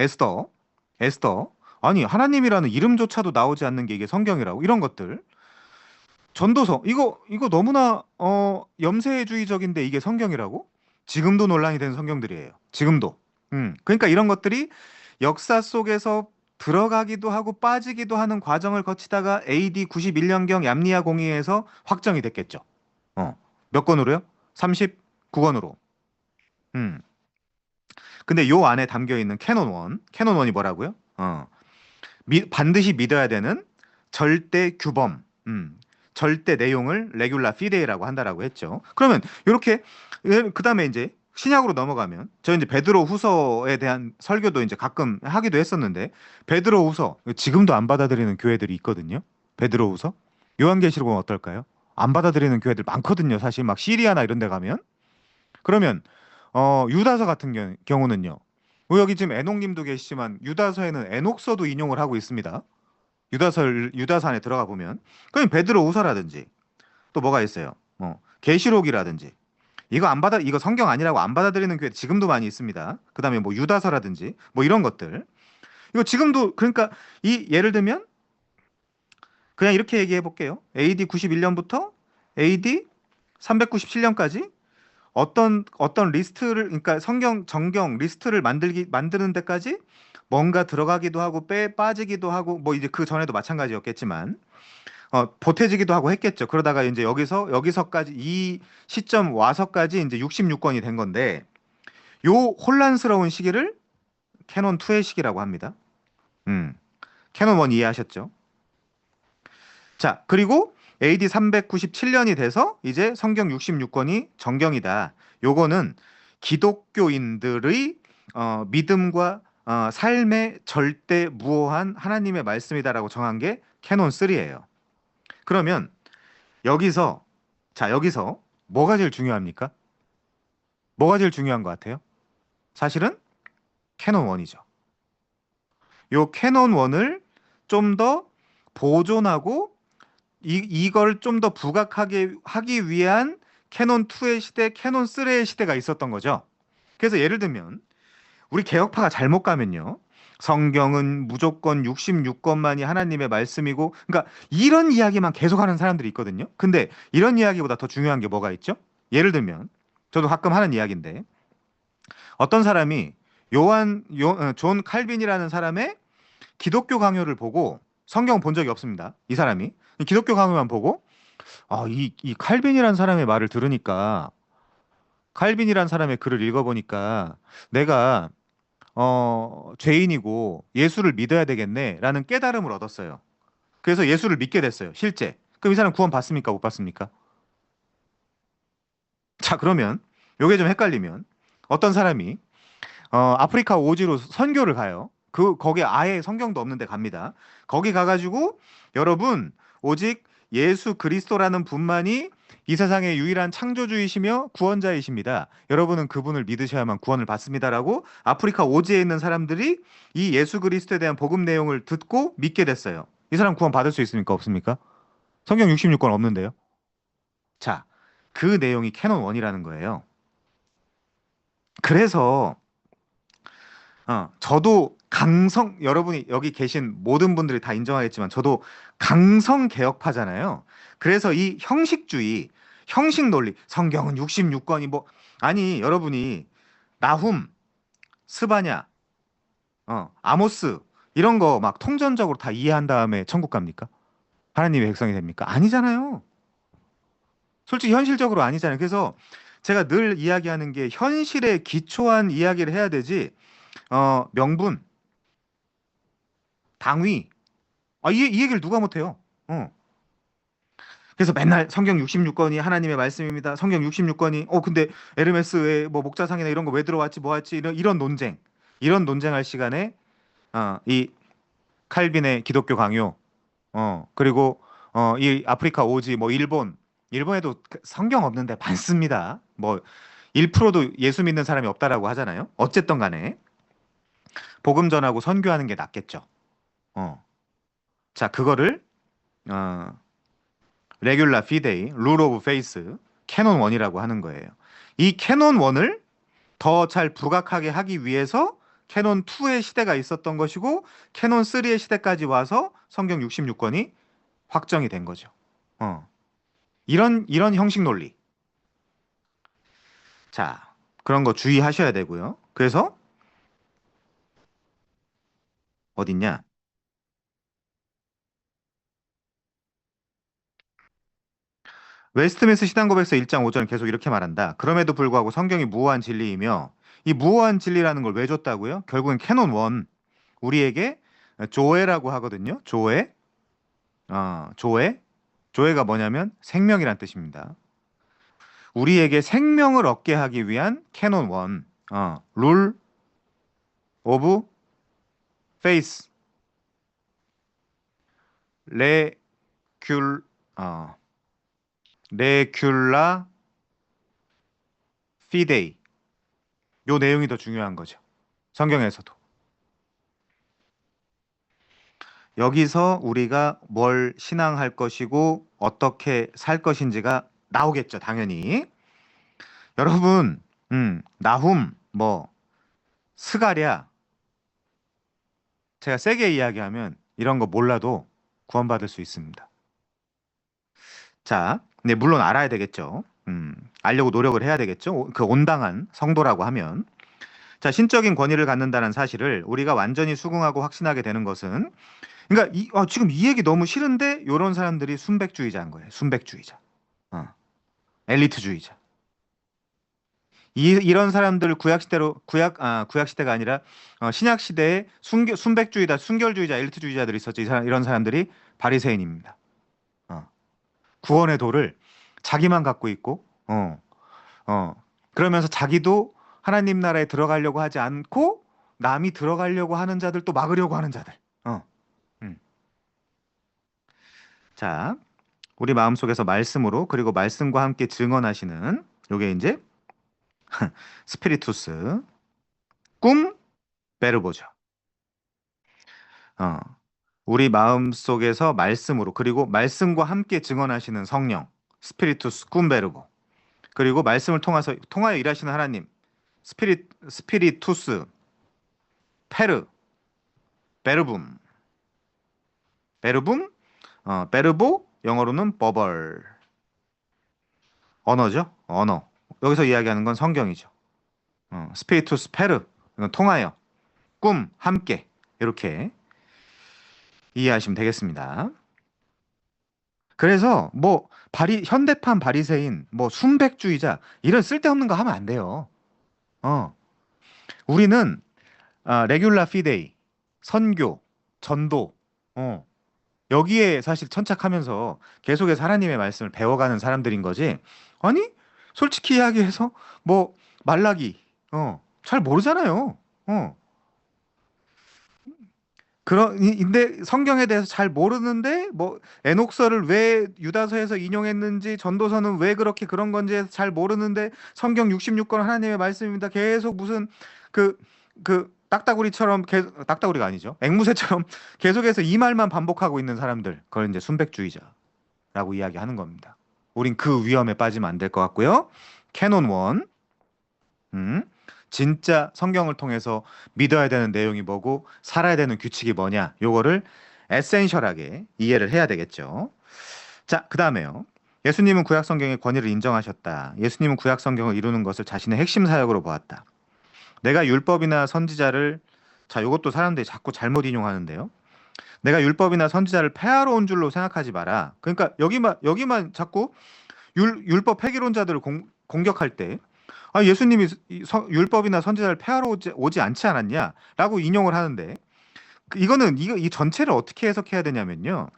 아니 하나님이라는 이름조차도 나오지 않는 게 이게 성경이라고? 이런 것들. 전도서, 이거 너무나 염세주의적인데 이게 성경이라고? 지금도 논란이 되는 성경들이에요. 지금도. 그러니까 이런 것들이 역사 속에서 들어가기도 하고 빠지기도 하는 과정을 거치다가 AD 91년경 얌니아 공의회에서 확정이 됐겠죠. 몇 권으로요? 39권으로. 음. 근데 요 안에 담겨 있는 캐논 원이 뭐라고요? 반드시 믿어야 되는 절대 규범, 절대 내용을 레귤라 피데이라고 한다라고 했죠. 그러면 이렇게 그다음에 이제 신약으로 넘어가면 저 이제 베드로 후서에 대한 설교도 이제 가끔 하기도 했었는데 베드로 후서 지금도 안 받아들이는 교회들이 있거든요. 베드로 후서 요한계시록은 어떨까요? 안 받아들이는 교회들 많거든요. 사실 막 시리아나 이런 데 가면 그러면 유다서 같은 경우는요. 여기 지금 에녹님도 계시지만 유다서에는 에녹서도 인용을 하고 있습니다. 유다서 안에 들어가 보면 그럼 베드로 후서라든지 또 뭐가 있어요? 계시록이라든지 이거 성경 아니라고 안 받아들이는 교회 지금도 많이 있습니다. 그다음에 뭐 유다서라든지 뭐 이런 것들 이거 지금도 그러니까 예를 들면 그냥 이렇게 얘기해 볼게요. AD 91년부터 AD 397년까지 어떤 리스트를 그러니까 성경 정경 리스트를 만드는 데까지 뭔가 들어가기도 하고 빠지기도 하고 뭐 이제 그 전에도 마찬가지였겠지만 보태지기도 하고 했겠죠. 그러다가 이제 여기서까지 이 시점 와서까지 이제 66권이 된 건데 요 혼란스러운 시기를 캐논 2의 시기라고 합니다. 음. 캐논 1 이해하셨죠? 자, 그리고 AD 397년이 돼서 이제 성경 66권이 정경이다. 요거는 기독교인들의 믿음과 삶의 절대 무오한 하나님의 말씀이다라고 정한 게 캐논 3예요. 그러면 여기서 여기서 뭐가 제일 중요합니까? 뭐가 제일 중요한 것 같아요? 사실은 캐논 1이죠. 요 캐논 1을 좀 더 보존하고 이걸 좀 더 부각하게 하기 위한 캐논 2의 시대, 캐논 3의 시대가 있었던 거죠. 그래서 예를 들면 우리 개혁파가 잘못 가면요. 성경은 무조건 66권만이 하나님의 말씀이고, 그러니까 이런 이야기만 계속하는 사람들이 있거든요. 근데 이런 이야기보다 더 중요한 게 뭐가 있죠? 예를 들면 저도 가끔 하는 이야기인데 어떤 사람이 존 칼빈이라는 사람의 기독교 강요를 보고 성경 본 적이 없습니다. 이 사람이 기독교 강요만 보고 이 칼빈이라는 사람의 말을 들으니까 칼빈이라는 사람의 글을 읽어보니까 내가 죄인이고 예수를 믿어야 되겠네라는 깨달음을 얻었어요. 그래서 예수를 믿게 됐어요. 실제. 그럼 이 사람 구원 받습니까? 못 받습니까? 자, 그러면 요게 좀 헷갈리면 어떤 사람이 아프리카 오지로 선교를 가요. 거기 아예 성경도 없는데 갑니다. 거기 가가지고 여러분 오직 예수 그리스도라는 분만이 이 세상의 유일한 창조주이시며 구원자이십니다. 여러분은 그분을 믿으셔야만 구원을 받습니다라고 아프리카 오지에 있는 사람들이 이 예수 그리스도에 대한 복음 내용을 듣고 믿게 됐어요. 이 사람 구원 받을 수 있습니까? 없습니까? 성경 66권 없는데요. 자, 그 내용이 캐논 1이라는 거예요. 그래서 저도 여러분이 여기 계신 모든 분들이 다 인정하겠지만 저도 강성 개혁파잖아요. 그래서 이 형식주의, 형식 논리, 성경은 66권이 아니, 여러분이 나훔, 스바냐, 아모스 이런 거 막 통전적으로 다 이해한 다음에 천국 갑니까? 하나님의 백성이 됩니까? 아니잖아요. 솔직히 현실적으로 아니잖아요. 그래서 제가 늘 이야기하는 게 현실에 기초한 이야기를 해야 되지, 명분, 당위, 이 얘기를 누가 못해요? 어. 그래서 맨날 성경 66권이 하나님의 말씀입니다. 성경 66권이 근데 에르메스의 뭐 목자상이나 이런 거 왜 들어왔지 뭐 했지 이런 논쟁. 이런 논쟁할 시간에 이 칼빈의 기독교 강요 그리고 이 아프리카 오지 뭐 일본에도 성경 없는데 많습니다. 뭐 1%도 예수 믿는 사람이 없다라고 하잖아요. 어쨌든 간에 복음 전하고 선교하는 게 낫겠죠. 자, 그거를 어, 레귤라 피데이, 룰 오브 페이스, 캐논 1이라고 하는 거예요. 이 캐논 1을 더 잘 부각하게 하기 위해서 캐논 2의 시대가 있었던 것이고 캐논 3의 시대까지 와서 성경 66권이 확정이 된 거죠. 이런 형식 논리. 자, 그런 거 주의하셔야 되고요. 그래서 어딨냐? 웨스트민스 시단고백서 1장 5절 계속 이렇게 말한다. 그럼에도 불구하고 성경이 무호한 진리이며 이 무호한 진리라는 걸 왜 줬다고요? 결국엔 캐논 1 우리에게 조회라고 하거든요. 조회. 조회. 조회가 뭐냐면 생명이란 뜻입니다. 우리에게 생명을 얻게 하기 위한 캐논 1. 룰 오브 페이스. 레귤 레귤라 피데이. 요 내용이 더 중요한 거죠. 성경에서도. 여기서 우리가 뭘 신앙할 것이고 어떻게 살 것인지가 나오겠죠, 당연히. 여러분, 나훔, 스가랴, 제가 세게 이야기하면 이런 거 몰라도 구원받을 수 있습니다. 자, 네, 물론 알아야 되겠죠. 알려고 노력을 해야 되겠죠. 그 온당한 성도라고 하면. 자, 신적인 권위를 갖는다는 사실을 우리가 완전히 수긍하고 확신하게 되는 것은 그러니까 지금 이 얘기 너무 싫은데 요런 사람들이 순백주의자인 거예요. 순백주의자. 어, 엘리트주의자. 이런 사람들 구약 시대가 아니라 신약 시대에 순백주의자, 순결주의자, 엘리트주의자들이 있었죠. 이런 사람들이 바리새인입니다. 어, 구원의 도를 자기만 갖고 있고, 어, 그러면서 자기도 하나님 나라에 들어가려고 하지 않고 남이 들어가려고 하는 자들 또 막으려고 하는 자들. 어, 음. 자, 우리 마음속에서 말씀으로 그리고 말씀과 함께 증언하시는 요게 이제 스피리투스, 꿈, 베르보죠. 어, 우리 마음속에서 말씀으로 그리고 말씀과 함께 증언하시는 성령, 스피리투스, 꿈, 베르보. 그리고 말씀을 통하여 일하시는 하나님, 스피리투스, 페르, 베르붐, 베르붐, 베르보, 영어로는 버벌. 언어죠? 언어. 여기서 이야기하는 건 성경이죠. 스피리투스 페르, 이건 통하여, 꿈, 함께 이렇게 이해하시면 되겠습니다. 그래서 뭐 현대판 바리새인, 뭐 순백주의자 이런 쓸데없는 거 하면 안 돼요. 어, 우리는 레귤라 피데이, 선교, 전도, 어, 여기에 사실 천착하면서 계속해서 하나님의 말씀을 배워가는 사람들인 거지. 아니, 솔직히 이야기해서 뭐 말라기, 잘 모르잖아요. 어. 근데 성경에 대해서 잘 모르는데 뭐 에녹서를 왜 유다서에서 인용했는지 전도서는 왜 그렇게 그런 건지 잘 모르는데 성경 66권 하나님의 말씀입니다. 계속 무슨 그 딱따구리처럼 딱따구리가 아니죠. 앵무새처럼 계속해서 이 말만 반복하고 있는 사람들. 그걸 이제 순백주의자라고 이야기하는 겁니다. 우린 그 위험에 빠지면 안 될 것 같고요. 캐논 원. 음. 진짜 성경을 통해서 믿어야 되는 내용이 뭐고 살아야 되는 규칙이 뭐냐 요거를 에센셜하게 이해를 해야 되겠죠. 자, 그다음에요. 예수님은 구약 성경의 권위를 인정하셨다. 예수님은 구약 성경을 이루는 것을 자신의 핵심 사역으로 보았다. 내가 율법이나 선지자를 자, 요것도 사람들이 자꾸 잘못 인용하는데요. 내가 율법이나 선지자를 폐하러 온 줄로 생각하지 마라. 그러니까 여기만 자꾸 율법 폐기론자들을 공격할 때 예수님이 율법이나 선지자를 폐하러 오지 않지 않았냐라고 인용을 하는데 이거는 이 전체를 어떻게 해석해야 되냐면요.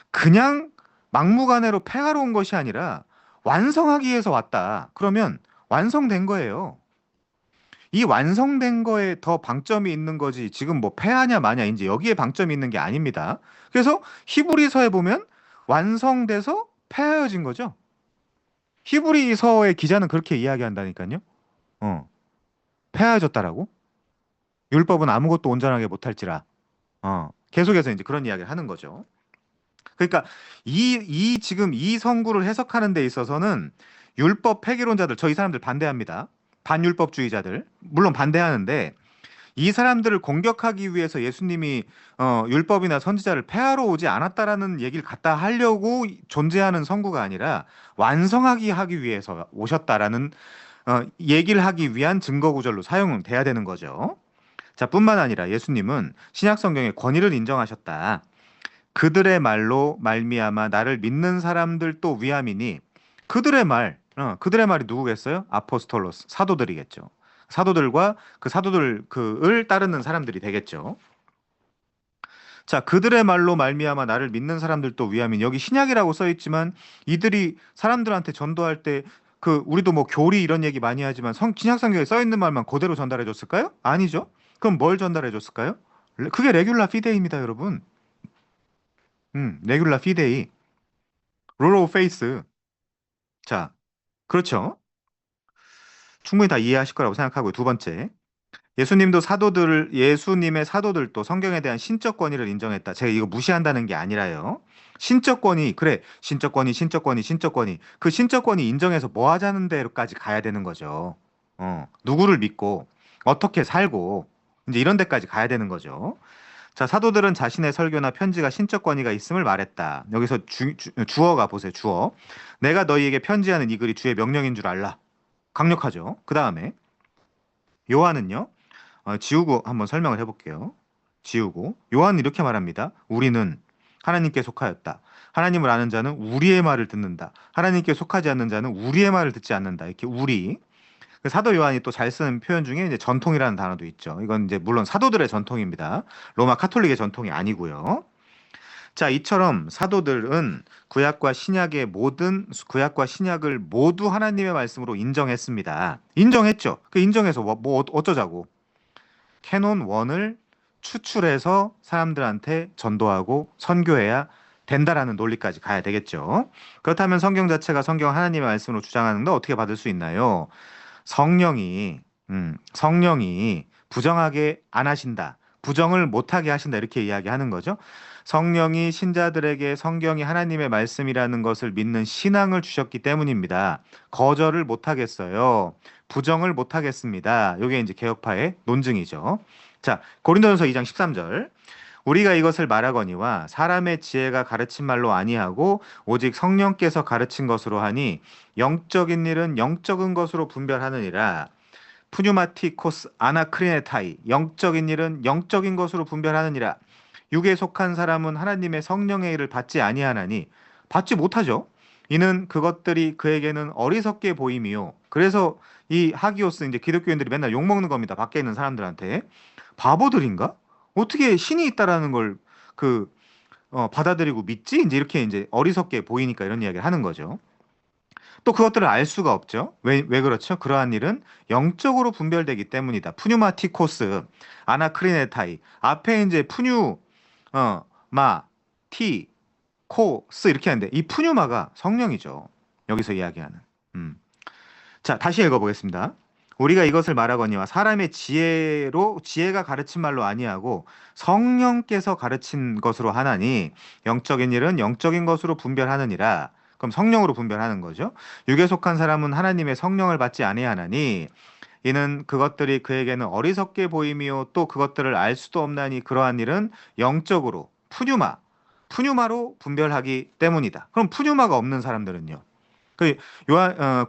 그냥 막무가내로 폐하러 온 것이 아니라 완성하기 위해서 왔다. 그러면 완성된 거예요. 이 완성된 거에 더 방점이 있는 거지 지금 뭐 폐하냐 마냐 이제 여기에 방점이 있는 게 아닙니다. 그래서 히브리서에 보면 완성돼서 폐하여진 거죠. 히브리서의 기자는 그렇게 이야기한다니까요. 어, 폐하여졌다라고? 율법은 아무것도 온전하게 못할지라. 계속해서 이제 그런 이야기를 하는 거죠. 그러니까 지금 이 성구를 해석하는 데 있어서는 율법 폐기론자들, 저 이 사람들 반대합니다. 반율법주의자들, 물론 반대하는데 이 사람들을 공격하기 위해서 예수님이 율법이나 선지자를 폐하러 오지 않았다라는 얘기를 갖다 하려고 존재하는 성구가 아니라 하기 위해서 오셨다라는 얘기를 하기 위한 증거 구절로 사용은 돼야 되는 거죠. 자, 뿐만 아니라 예수님은 신약 성경의 권위를 인정하셨다. 그들의 말로 말미암아 나를 믿는 사람들도 위함이니 그들의 말이 누구겠어요? 아포스톨로스, 사도들이겠죠. 사도들과 그 사도들 그을 따르는 사람들이 되겠죠. 자, 그들의 말로 말미암아 나를 믿는 사람들도 위함이니 여기 신약이라고 써 있지만 이들이 사람들한테 전도할 때 우리도 뭐 교리 이런 얘기 많이 하지만 신약 성경에 써 있는 말만 그대로 전달해 줬을까요? 아니죠. 그럼 뭘 전달해 줬을까요? 그게 레귤라 피데이입니다, 여러분. 레귤라 피데이, 롤 오브 페이스. 자, 그렇죠. 충분히 다 이해하실 거라고 생각하고요. 두 번째, 예수님의 사도들도 성경에 대한 신적 권위를 인정했다. 제가 이거 무시한다는 게 아니라요. 신적 권위, 그래, 신적 권위. 그 신적 권위 인정해서 뭐 하자는 데로까지 가야 되는 거죠. 누구를 믿고 어떻게 살고 이제 이런 데까지 가야 되는 거죠. 자, 사도들은 자신의 설교나 편지가 신적 권위가 있음을 말했다. 여기서 주어가 보세요. 주어. 내가 너희에게 편지하는 이 글이 주의 명령인 줄 알라. 강력하죠. 그 다음에 요한은요. 지우고 한번 설명을 해볼게요. 지우고 요한은 이렇게 말합니다. 우리는 하나님께 속하였다. 하나님을 아는 자는 우리의 말을 듣는다. 하나님께 속하지 않는 자는 우리의 말을 듣지 않는다. 이렇게 우리. 그 사도 요한이 또 잘 쓰는 표현 중에 이제 전통이라는 단어도 있죠. 이건 이제 물론 사도들의 전통입니다. 로마 카톨릭의 전통이 아니고요. 자, 이처럼 사도들은 구약과 신약을 모두 하나님의 말씀으로 인정했습니다. 인정했죠. 그 인정해서 뭐 어쩌자고. 캐논 1을 추출해서 사람들한테 전도하고 선교해야 된다라는 논리까지 가야 되겠죠. 그렇다면 성경 자체가 성경 하나님의 말씀으로 주장하는 거 어떻게 받을 수 있나요? 성령이 성령이 부정하게 안 하신다. 부정을 못하게 하신다. 이렇게 이야기하는 거죠. 성령이 신자들에게 성경이 하나님의 말씀이라는 것을 믿는 신앙을 주셨기 때문입니다. 거절을 못하겠어요. 부정을 못하겠습니다. 이게 이제 개혁파의 논증이죠. 자, 고린도전서 2장 13절. 우리가 이것을 말하거니와 사람의 지혜가 가르친 말로 아니하고 오직 성령께서 가르친 것으로 하니 영적인 일은 영적인 것으로 분별하느니라. 푸뉴마티코스 아나크리네타이. 영적인 일은 영적인 것으로 분별하느니라. 육에 속한 사람은 하나님의 성령의 일을 받지 아니하나니 받지 못하죠. 이는 그것들이 그에게는 어리석게 보임이요. 그래서 이 하기오스 이제 기독교인들이 맨날 욕 먹는 겁니다. 밖에 있는 사람들한테. 바보들인가? 어떻게 신이 있다라는 걸 받아들이고 믿지? 이제 이렇게 이제 어리석게 보이니까 이런 이야기를 하는 거죠. 또 그것들을 알 수가 없죠. 왜 그렇죠? 그러한 일은 영적으로 분별되기 때문이다. 푸뉴마티코스, 아나크리네타이. 앞에 이제 푸뉴, 마, 티, 코스 이렇게 하는데 이 푸뉴마가 성령이죠. 여기서 이야기하는. 음. 자, 다시 읽어보겠습니다. 우리가 이것을 말하거니와 사람의 지혜가 가르친 말로 아니하고 성령께서 가르친 것으로 하나니 영적인 일은 영적인 것으로 분별하느니라. 그럼 성령으로 분별하는 거죠. 육에 속한 사람은 하나님의 성령을 받지 아니하나니 이는 그것들이 그에게는 어리석게 보임이요 또 그것들을 알 수도 없나니 그러한 일은 영적으로 푸뉴마로 분별하기 때문이다. 그럼 푸뉴마가 없는 사람들은요.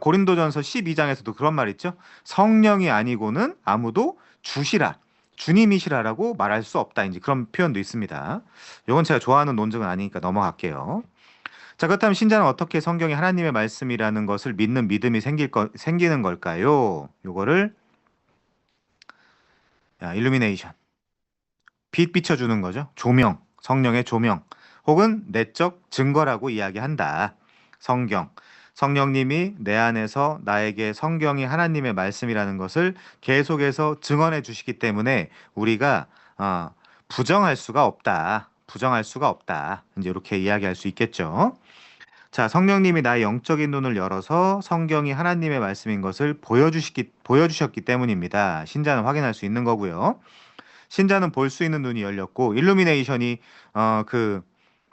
고린도전서 12장에서도 그런 말 있죠. 성령이 아니고는 아무도 주시라, 주님이시라라고 말할 수 없다. 이제 그런 표현도 있습니다. 이건 제가 좋아하는 논증은 아니니까 넘어갈게요. 자, 그렇다면 신자는 어떻게 성경이 하나님의 말씀이라는 것을 믿는 믿음이 생기는 걸까요? 요거를 일루미네이션, 빛 비춰주는 거죠. 조명, 성령의 조명, 혹은 내적 증거라고 이야기한다. 성경. 성령님이 내 안에서 나에게 성경이 하나님의 말씀이라는 것을 계속해서 증언해 주시기 때문에 우리가 부정할 수가 없다. 부정할 수가 없다. 이제 이렇게 이야기할 수 있겠죠. 자, 성령님이 나의 영적인 눈을 열어서 성경이 하나님의 말씀인 것을 보여주셨기 때문입니다. 신자는 확인할 수 있는 거고요. 신자는 볼 수 있는 눈이 열렸고, 일루미네이션이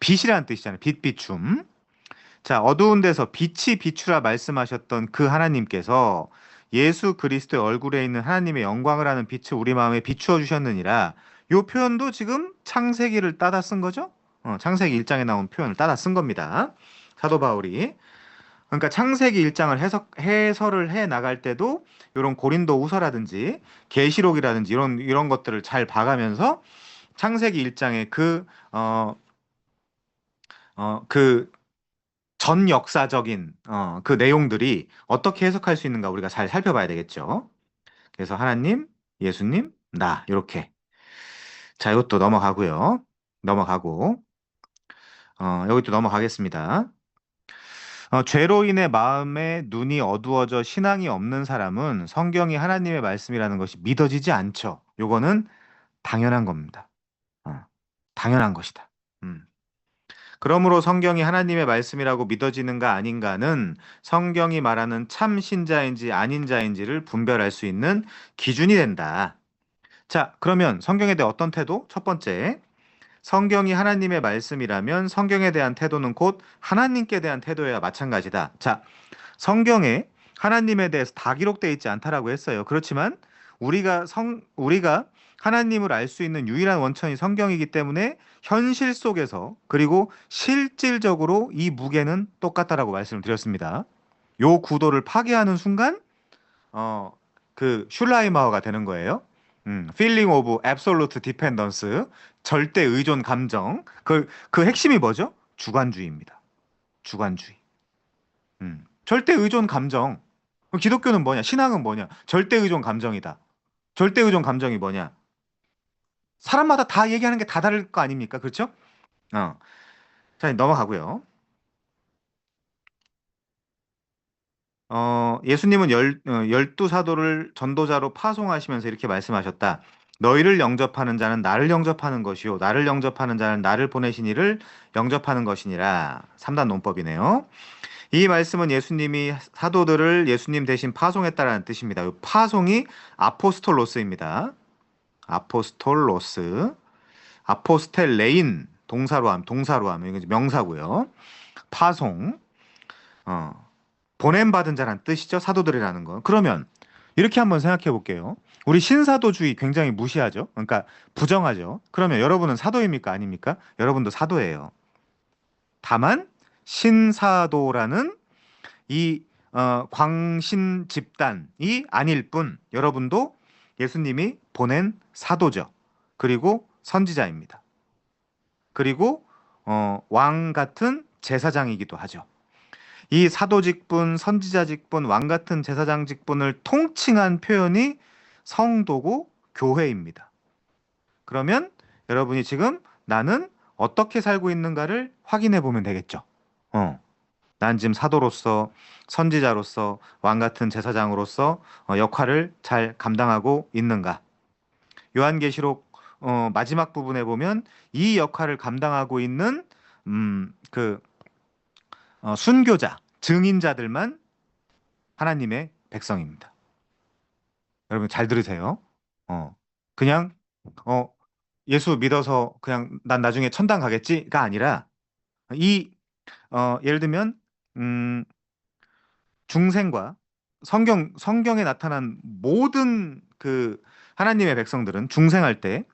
빛이라는 뜻이잖아요. 빛 비춤. 자, 어두운 데서 빛이 비추라 말씀하셨던 그 하나님께서 예수 그리스도의 얼굴에 있는 하나님의 영광을 하는 빛을 우리 마음에 비추어 주셨느니라. 이 표현도 지금 창세기를 따다 쓴 거죠? 창세기 1장에 나온 표현을 따다 쓴 겁니다. 사도 바울이. 그러니까 창세기 1장을 해설을 해 나갈 때도 이런 고린도 후서라든지 계시록이라든지 이런 것들을 잘 봐가면서 창세기 1장의 전 역사적인 그 내용들이 어떻게 해석할 수 있는가 우리가 잘 살펴봐야 되겠죠. 그래서 하나님, 예수님, 나 이렇게. 자, 이것도 넘어가고요. 넘어가고 여기 또 넘어가겠습니다. 죄로 인해 마음의 눈이 어두워져 신앙이 없는 사람은 성경이 하나님의 말씀이라는 것이 믿어지지 않죠. 요거는 당연한 겁니다. 당연한 것이다. 그러므로 성경이 하나님의 말씀이라고 믿어지는가 아닌가는 성경이 말하는 참 신자인지 아닌 자인지를 분별할 수 있는 기준이 된다. 자, 그러면 성경에 대해 어떤 태도? 첫 번째, 성경이 하나님의 말씀이라면 성경에 대한 태도는 곧 하나님께 대한 태도여야 마찬가지다. 자, 성경에 하나님에 대해서 다 기록되어 있지 않다라고 했어요. 그렇지만 우리가 하나님을 알 수 있는 유일한 원천이 성경이기 때문에 현실 속에서 그리고 실질적으로 이 무게는 똑같다라고 말씀을 드렸습니다. 요 구도를 파괴하는 순간 슐라이마어가 되는 거예요. feeling of absolute dependence, 절대 의존 감정. 그 핵심이 뭐죠? 주관주의입니다. 주관주의. 절대 의존 감정. 그럼 기독교는 뭐냐? 신앙은 뭐냐? 절대 의존 감정이다. 절대 의존 감정이 뭐냐? 사람마다 다 얘기하는 게 다 다를 거 아닙니까? 그렇죠? 어. 자, 넘어가고요. 예수님은 12사도를 전도자로 파송하시면서 이렇게 말씀하셨다. 너희를 영접하는 자는 나를 영접하는 것이요. 나를 영접하는 자는 나를 보내신 이를 영접하는 것이니라. 3단 논법이네요. 이 말씀은 예수님이 사도들을 예수님 대신 파송했다라는 뜻입니다. 이 파송이 아포스톨로스입니다. 아포스톨로스. 아포스텔레인 동사로 하면 이거 명사고요. 파송. 어. 보냄받은 자란 뜻이죠. 사도들이라는 건. 그러면 이렇게 한번 생각해 볼게요. 우리 신사도주의 굉장히 무시하죠. 그러니까 부정하죠. 그러면 여러분은 사도입니까? 아닙니까? 여러분도 사도예요. 다만 신사도라는 이 광신 집단이 아닐 뿐 여러분도 예수님이 보낸 사도죠. 그리고 선지자입니다. 그리고 왕 같은 제사장이기도 하죠. 이 사도 직분, 선지자 직분, 왕 같은 제사장 직분을 통칭한 표현이 성도고 교회입니다. 그러면 여러분이 지금 나는 어떻게 살고 있는가를 확인해 보면 되겠죠. 난 지금 사도로서, 선지자로서, 왕 같은 제사장으로서 역할을 잘 감당하고 있는가. 요한계시록 마지막 부분에 보면 이 역할을 감당하고 있는 그 순교자, 증인자들만 하나님의 백성입니다. 여러분 잘 들으세요. 그냥 어, 예수 믿어서 그냥 난 나중에 천당 가겠지가 아니라 이 예를 들면 중생과 성경에 나타난 모든 그 하나님의 백성들은 중생할 때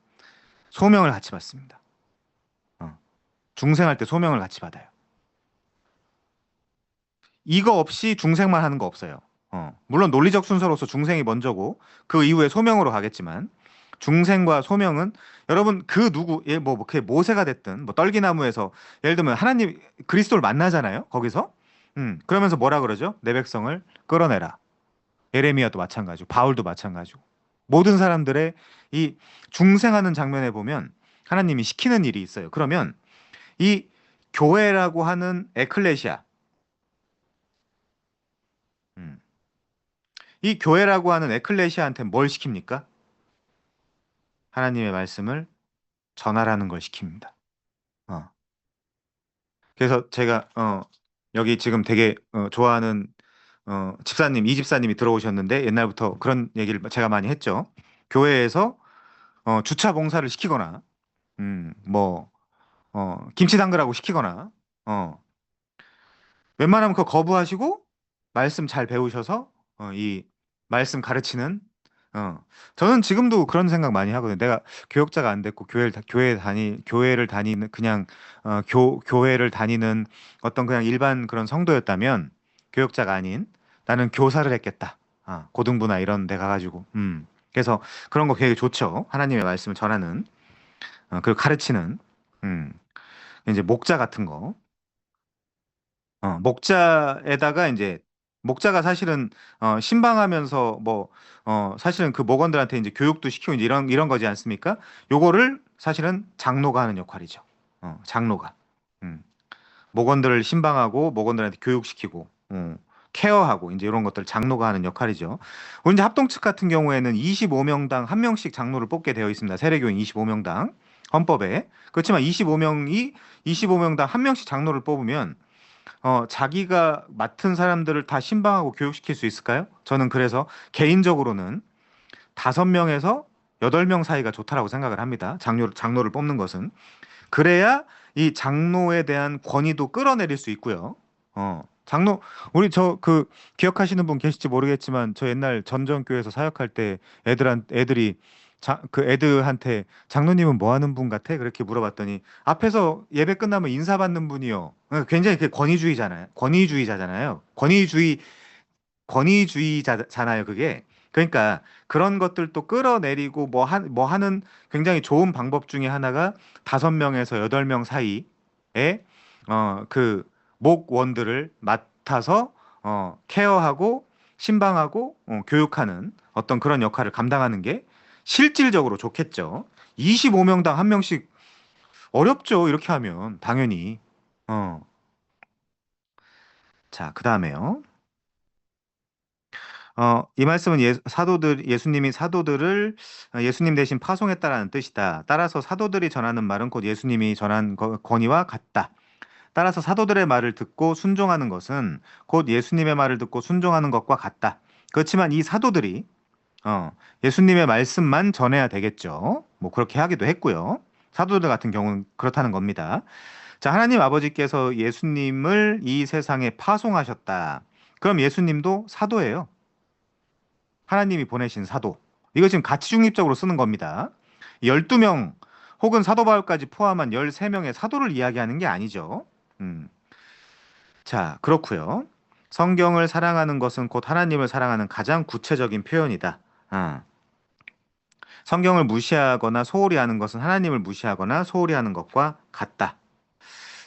소명을 같이 받습니다. 중생할 때 소명을 같이 받아요. 이거 없이 중생만 하는 거 없어요. 물론 논리적 순서로서 중생이 먼저고 그 이후에 소명으로 가겠지만 중생과 소명은 여러분 그 누구 그게 모세가 됐든 뭐 떨기나무에서 예를 들면 하나님 그리스도를 만나잖아요. 거기서 그러면서 뭐라 그러죠? 내 백성을 끌어내라. 예레미야도 마찬가지고 바울도 마찬가지고 모든 사람들의 이 중생하는 장면에 보면 하나님이 시키는 일이 있어요. 그러면 이 교회라고 하는 에클레시아 음, 이 교회라고 하는 에클레시아한테 뭘 시킵니까? 하나님의 말씀을 전하라는 걸 시킵니다. 어. 그래서 제가 여기 지금 되게 좋아하는 집사님, 이 집사님이 들어오셨는데 옛날부터 그런 얘기를 제가 많이 했죠. 교회에서 주차 봉사를 시키거나 뭐 김치 담그라고 시키거나 웬만하면 그거 거부하시고 말씀 잘 배우셔서 이 말씀 가르치는 저는 지금도 그런 생각 많이 하거든요. 내가 교역자가 안 됐고 교회를 다니는 그냥 교회를 다니는 어떤 그냥 일반 그런 성도였다면 교역자가 아닌 나는 교사를 했겠다. 고등부나 이런 데 가가지고 그래서 그런 거 되게 좋죠. 하나님의 말씀을 전하는 그리고 가르치는 음, 이제 목자 같은 거 목자에다가 이제 목자가 사실은 신방하면서 뭐 사실은 그 목원들한테 이제 교육도 시키고 이제 이런 거지 않습니까? 요거를 사실은 장로가 하는 역할이죠. 장로가 목원들을 신방하고 목원들한테 교육시키고 케어하고 이제 이런 것들 장로가 하는 역할이죠. 우리 이제 합동 측 같은 경우에는 25명당 한 명씩 장로를 뽑게 되어 있습니다. 세례교인 25명당 헌법에. 그렇지만 25명당 한 명씩 장로를 뽑으면 자기가 맡은 사람들을 다 신방하고 교육시킬 수 있을까요? 저는 그래서 개인적으로는 5명에서 8명 사이가 좋다라고 생각을 합니다. 장로를 뽑는 것은. 그래야 이 장로에 대한 권위도 끌어내릴 수 있고요. 우리 기억하시는 분 계실지 모르겠지만 저 옛날 전전교회에서 사역할 때 애들이 그 애들한테 장로님은 뭐 하는 분 같아? 그렇게 물어봤더니 앞에서 예배 끝나면 인사받는 분이요. 굉장히 그 권위주의자잖아요. 권위주의자잖아요. 그게. 그러니까 그런 것들도 끌어내리고 뭐 하는 굉장히 좋은 방법 중에 하나가 5명에서 8명 사이에 그 목원들을 맡아서 케어하고 신방하고 교육하는 어떤 그런 역할을 감당하는 게 실질적으로 좋겠죠. 25명당 한 명씩 어렵죠. 이렇게 하면 당연히. 어. 자, 그다음에요. 이 말씀은 예수님이 사도들을 예수님 대신 파송했다라는 뜻이다. 따라서 사도들이 전하는 말은 곧 예수님이 전한 권위와 같다. 따라서 사도들의 말을 듣고 순종하는 것은 곧 예수님의 말을 듣고 순종하는 것과 같다. 그렇지만 이 사도들이 예수님의 말씀만 전해야 되겠죠. 뭐 그렇게 하기도 했고요. 사도들 같은 경우는 그렇다는 겁니다. 자, 하나님 아버지께서 예수님을 이 세상에 파송하셨다. 그럼 예수님도 사도예요. 하나님이 보내신 사도. 이거 지금 가치 중립적으로 쓰는 겁니다. 12명 혹은 사도 바울까지 포함한 13명의 사도를 이야기하는 게 아니죠. 음. 자, 그렇고요. 성경을 사랑하는 것은 곧 하나님을 사랑하는 가장 구체적인 표현이다. 아, 성경을 무시하거나 소홀히 하는 것은 하나님을 무시하거나 소홀히 하는 것과 같다.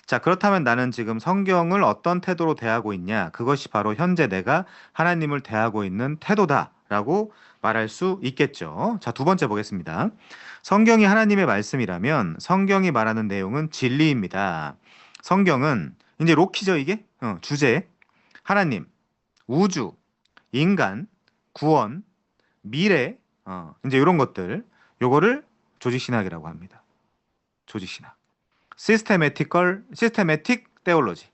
자, 그렇다면 나는 지금 성경을 어떤 태도로 대하고 있냐? 그것이 바로 현재 내가 하나님을 대하고 있는 태도다라고 말할 수 있겠죠. 자, 두 번째 보겠습니다. 성경이 하나님의 말씀이라면 성경이 말하는 내용은 진리입니다. 성경은 이제 로키죠, 이게? 주제. 하나님, 우주, 인간, 구원, 미래, 이제 이런 것들. 요거를 조직신학이라고 합니다. 조직신학. 시스테매틱 테올로지.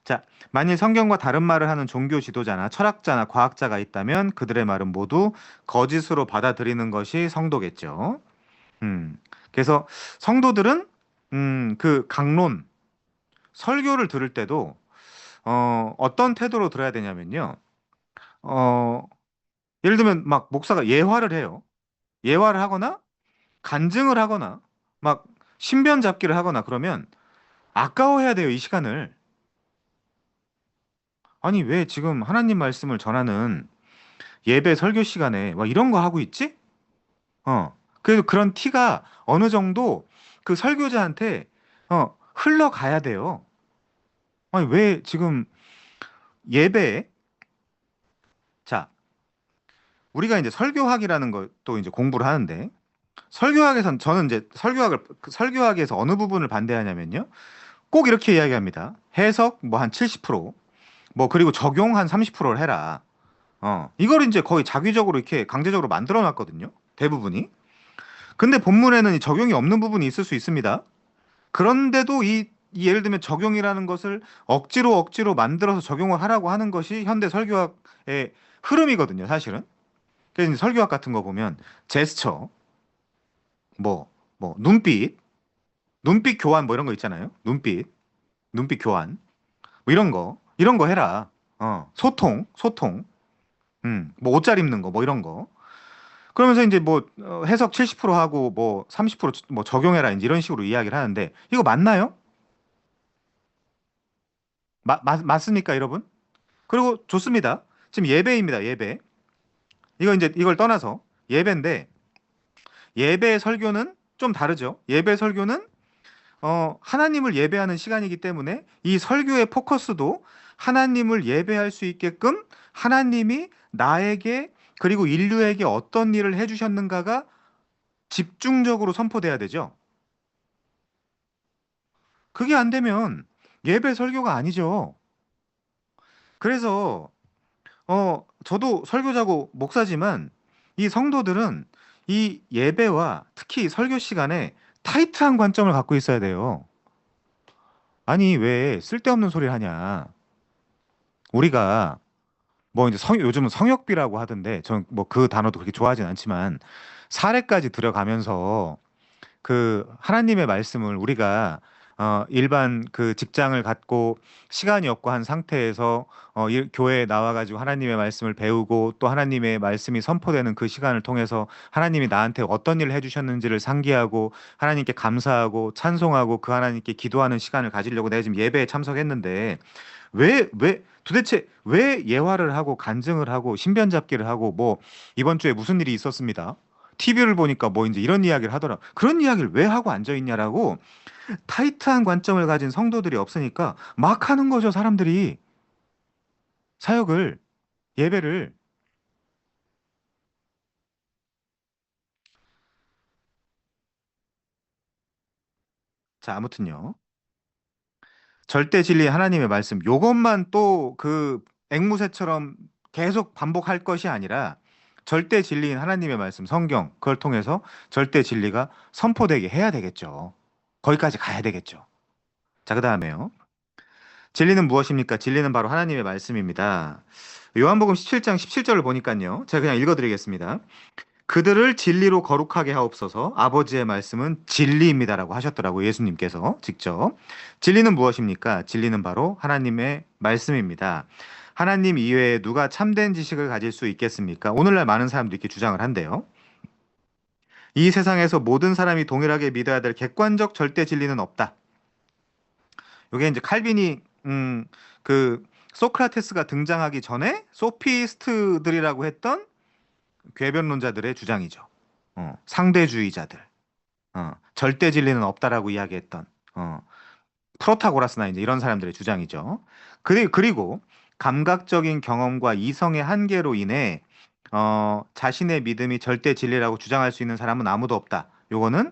자, 만일 성경과 다른 말을 하는 종교 지도자나 철학자나 과학자가 있다면 그들의 말은 모두 거짓으로 받아들이는 것이 성도겠죠. 그래서 성도들은 그 강론, 설교를 들을 때도 어떤 태도로 들어야 되냐면요. 어, 예를 들면 막 목사가 예화를 해요. 예화를 하거나 간증을 하거나 막 신변 잡기를 하거나 그러면 아까워해야 돼요, 이 시간을. 아니, 왜 지금 하나님 말씀을 전하는 예배 설교 시간에 막 이런 거 하고 있지? 그래도 그런 티가 어느 정도 그 설교자한테 흘러가야 돼요. 아니, 왜 지금 예배에 자, 우리가 이제 설교학이라는 것도 이제 공부를 하는데 설교학에선 저는 이제 설교학에서 어느 부분을 반대하냐면요. 꼭 이렇게 이야기합니다. 해석 뭐 한 70%, 뭐 그리고 적용 한 30%를 해라. 이걸 이제 거의 자기적으로 이렇게 강제적으로 만들어 놨거든요. 대부분이. 근데 본문에는 이 적용이 없는 부분이 있을 수 있습니다. 그런데도 이 예를 들면 적용이라는 것을 억지로 만들어서 적용을 하라고 하는 것이 현대 설교학의 흐름이거든요, 사실은. 그래서 이제 설교학 같은 거 보면 제스처, 뭐 눈빛 교환 뭐 이런 거 있잖아요. 눈빛 교환 뭐 이런 거 해라. 소통, 뭐 옷잘 입는 거 뭐 이런 거. 그러면서 이제 뭐 해석 70% 하고 뭐 30%뭐 적용해라 이제 이런 식으로 이야기를 하는데 이거 맞나요? 맞습니까, 여러분? 그리고 좋습니다. 지금 예배입니다, 예배. 이걸 떠나서 예배인데 예배 설교는 좀 다르죠. 예배 설교는 하나님을 예배하는 시간이기 때문에 이 설교의 포커스도 하나님을 예배할 수 있게끔 하나님이 나에게 그리고 인류에게 어떤 일을 해주셨는가가 집중적으로 선포돼야 되죠. 그게 안 되면 예배 설교가 아니죠. 그래서 저도 설교자고 목사지만 이 성도들은 이 예배와 특히 설교 시간에 타이트한 관점을 갖고 있어야 돼요. 아니, 왜 쓸데없는 소리를 하냐. 우리가 뭐 이제 요즘은 성역비라고 하던데 전 뭐 그 단어도 그렇게 좋아하진 않지만 사례까지 들어가면서 그 하나님의 말씀을 우리가 일반 그 직장을 갖고 시간이 없고 한 상태에서 교회에 나와가지고 하나님의 말씀을 배우고 또 하나님의 말씀이 선포되는 그 시간을 통해서 하나님이 나한테 어떤 일을 해주셨는지를 상기하고 하나님께 감사하고 찬송하고 그 하나님께 기도하는 시간을 가지려고 내가 지금 예배에 참석했는데 도대체 왜 예화를 하고 간증을 하고 신변 잡기를 하고 뭐 이번 주에 무슨 일이 있었습니다. TV를 보니까 뭐 이제 이런 이야기를 하더라. 그런 이야기를 왜 하고 앉아 있냐라고 타이트한 관점을 가진 성도들이 없으니까 막 하는 거죠, 사람들이. 사역을, 예배를. 자, 아무튼요. 절대 진리 하나님의 말씀, 요것만 또 그 앵무새처럼 계속 반복할 것이 아니라 절대 진리인 하나님의 말씀, 성경, 그걸 통해서 절대 진리가 선포되게 해야 되겠죠. 거기까지 가야 되겠죠. 자, 그 다음에요. 진리는 무엇입니까? 진리는 바로 하나님의 말씀입니다. 요한복음 17장 17절을 보니까요. 제가 그냥 읽어드리겠습니다. 그들을 진리로 거룩하게 하옵소서. 아버지의 말씀은 진리입니다라고 하셨더라고 예수님께서 직접. 진리는 무엇입니까? 진리는 바로 하나님의 말씀입니다. 하나님 이외에 누가 참된 지식을 가질 수 있겠습니까? 오늘날 많은 사람들이 이렇게 주장을 한대요. 이 세상에서 모든 사람이 동일하게 믿어야 될 객관적 절대 진리는 없다. 이게 이제 칼빈이 그 소크라테스가 등장하기 전에 소피스트들이라고 했던 궤변론자들의 주장이죠. 상대주의자들, 절대 진리는 없다라고 이야기했던 프로타고라스나 이제 이런 사람들의 주장이죠. 그리고 감각적인 경험과 이성의 한계로 인해 자신의 믿음이 절대 진리라고 주장할 수 있는 사람은 아무도 없다. 요거는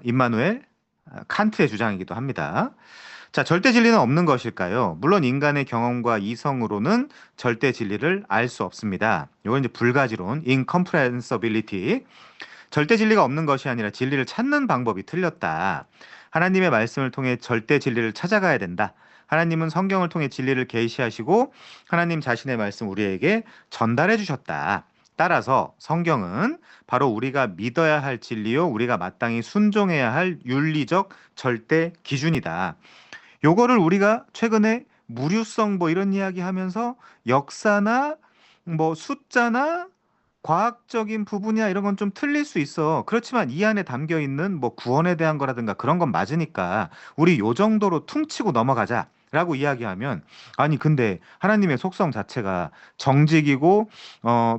임마누엘 칸트의 주장이기도 합니다. 자, 절대 진리는 없는 것일까요? 물론 인간의 경험과 이성으로는 절대 진리를 알 수 없습니다. 이건 이제 불가지론, incomprehensibility. 절대 진리가 없는 것이 아니라 진리를 찾는 방법이 틀렸다. 하나님의 말씀을 통해 절대 진리를 찾아가야 된다. 하나님은 성경을 통해 진리를 계시하시고 하나님 자신의 말씀 우리에게 전달해 주셨다. 따라서 성경은 바로 우리가 믿어야 할 진리요, 우리가 마땅히 순종해야 할 윤리적 절대 기준이다. 요거를 우리가 최근에 무류성 뭐 이런 이야기 하면서 역사나 뭐 숫자나 과학적인 부분이야 이런 건 좀 틀릴 수 있어. 그렇지만 이 안에 담겨 있는 뭐 구원에 대한 거라든가 그런 건 맞으니까 우리 요 정도로 퉁치고 넘어가자. 라고 이야기하면 아니 근데 하나님의 속성 자체가 정직이고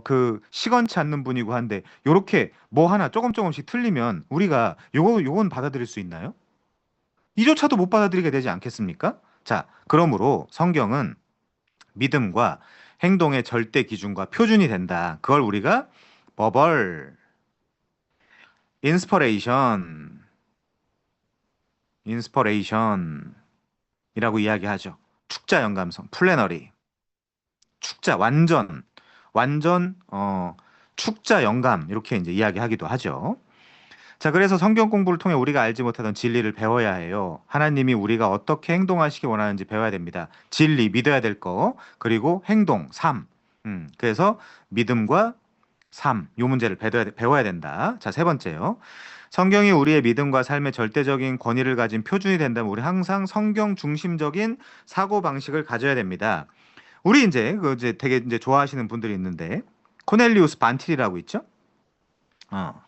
그 시건치 않는 분이고 한데 요렇게 뭐 하나 조금씩 틀리면 우리가 요건 받아들일 수 있나요? 이조차도 못 받아들이게 되지 않겠습니까? 자, 그러므로 성경은 믿음과 행동의 절대 기준과 표준이 된다. 그걸 우리가 버벌, 인스퍼레이션, 인스퍼레이션이라고 이야기하죠. 축자 영감성, 플래너리, 축자 완전 축자 영감 이렇게 이제 이야기하기도 하죠. 자, 그래서 성경 공부를 통해 우리가 알지 못하던 진리를 배워야 해요. 하나님이 우리가 어떻게 행동하시기 원하는지 배워야 됩니다. 진리, 믿어야 될 거, 그리고 행동, 삶. 그래서 믿음과 삶, 요 문제를 배워야 된다. 자, 세 번째요. 성경이 우리의 믿음과 삶의 절대적인 권위를 가진 표준이 된다면 우리 항상 성경 중심적인 사고 방식을 가져야 됩니다. 우리 이제 되게 이제 좋아하시는 분들이 있는데 코넬리우스 반틸이라고 있죠?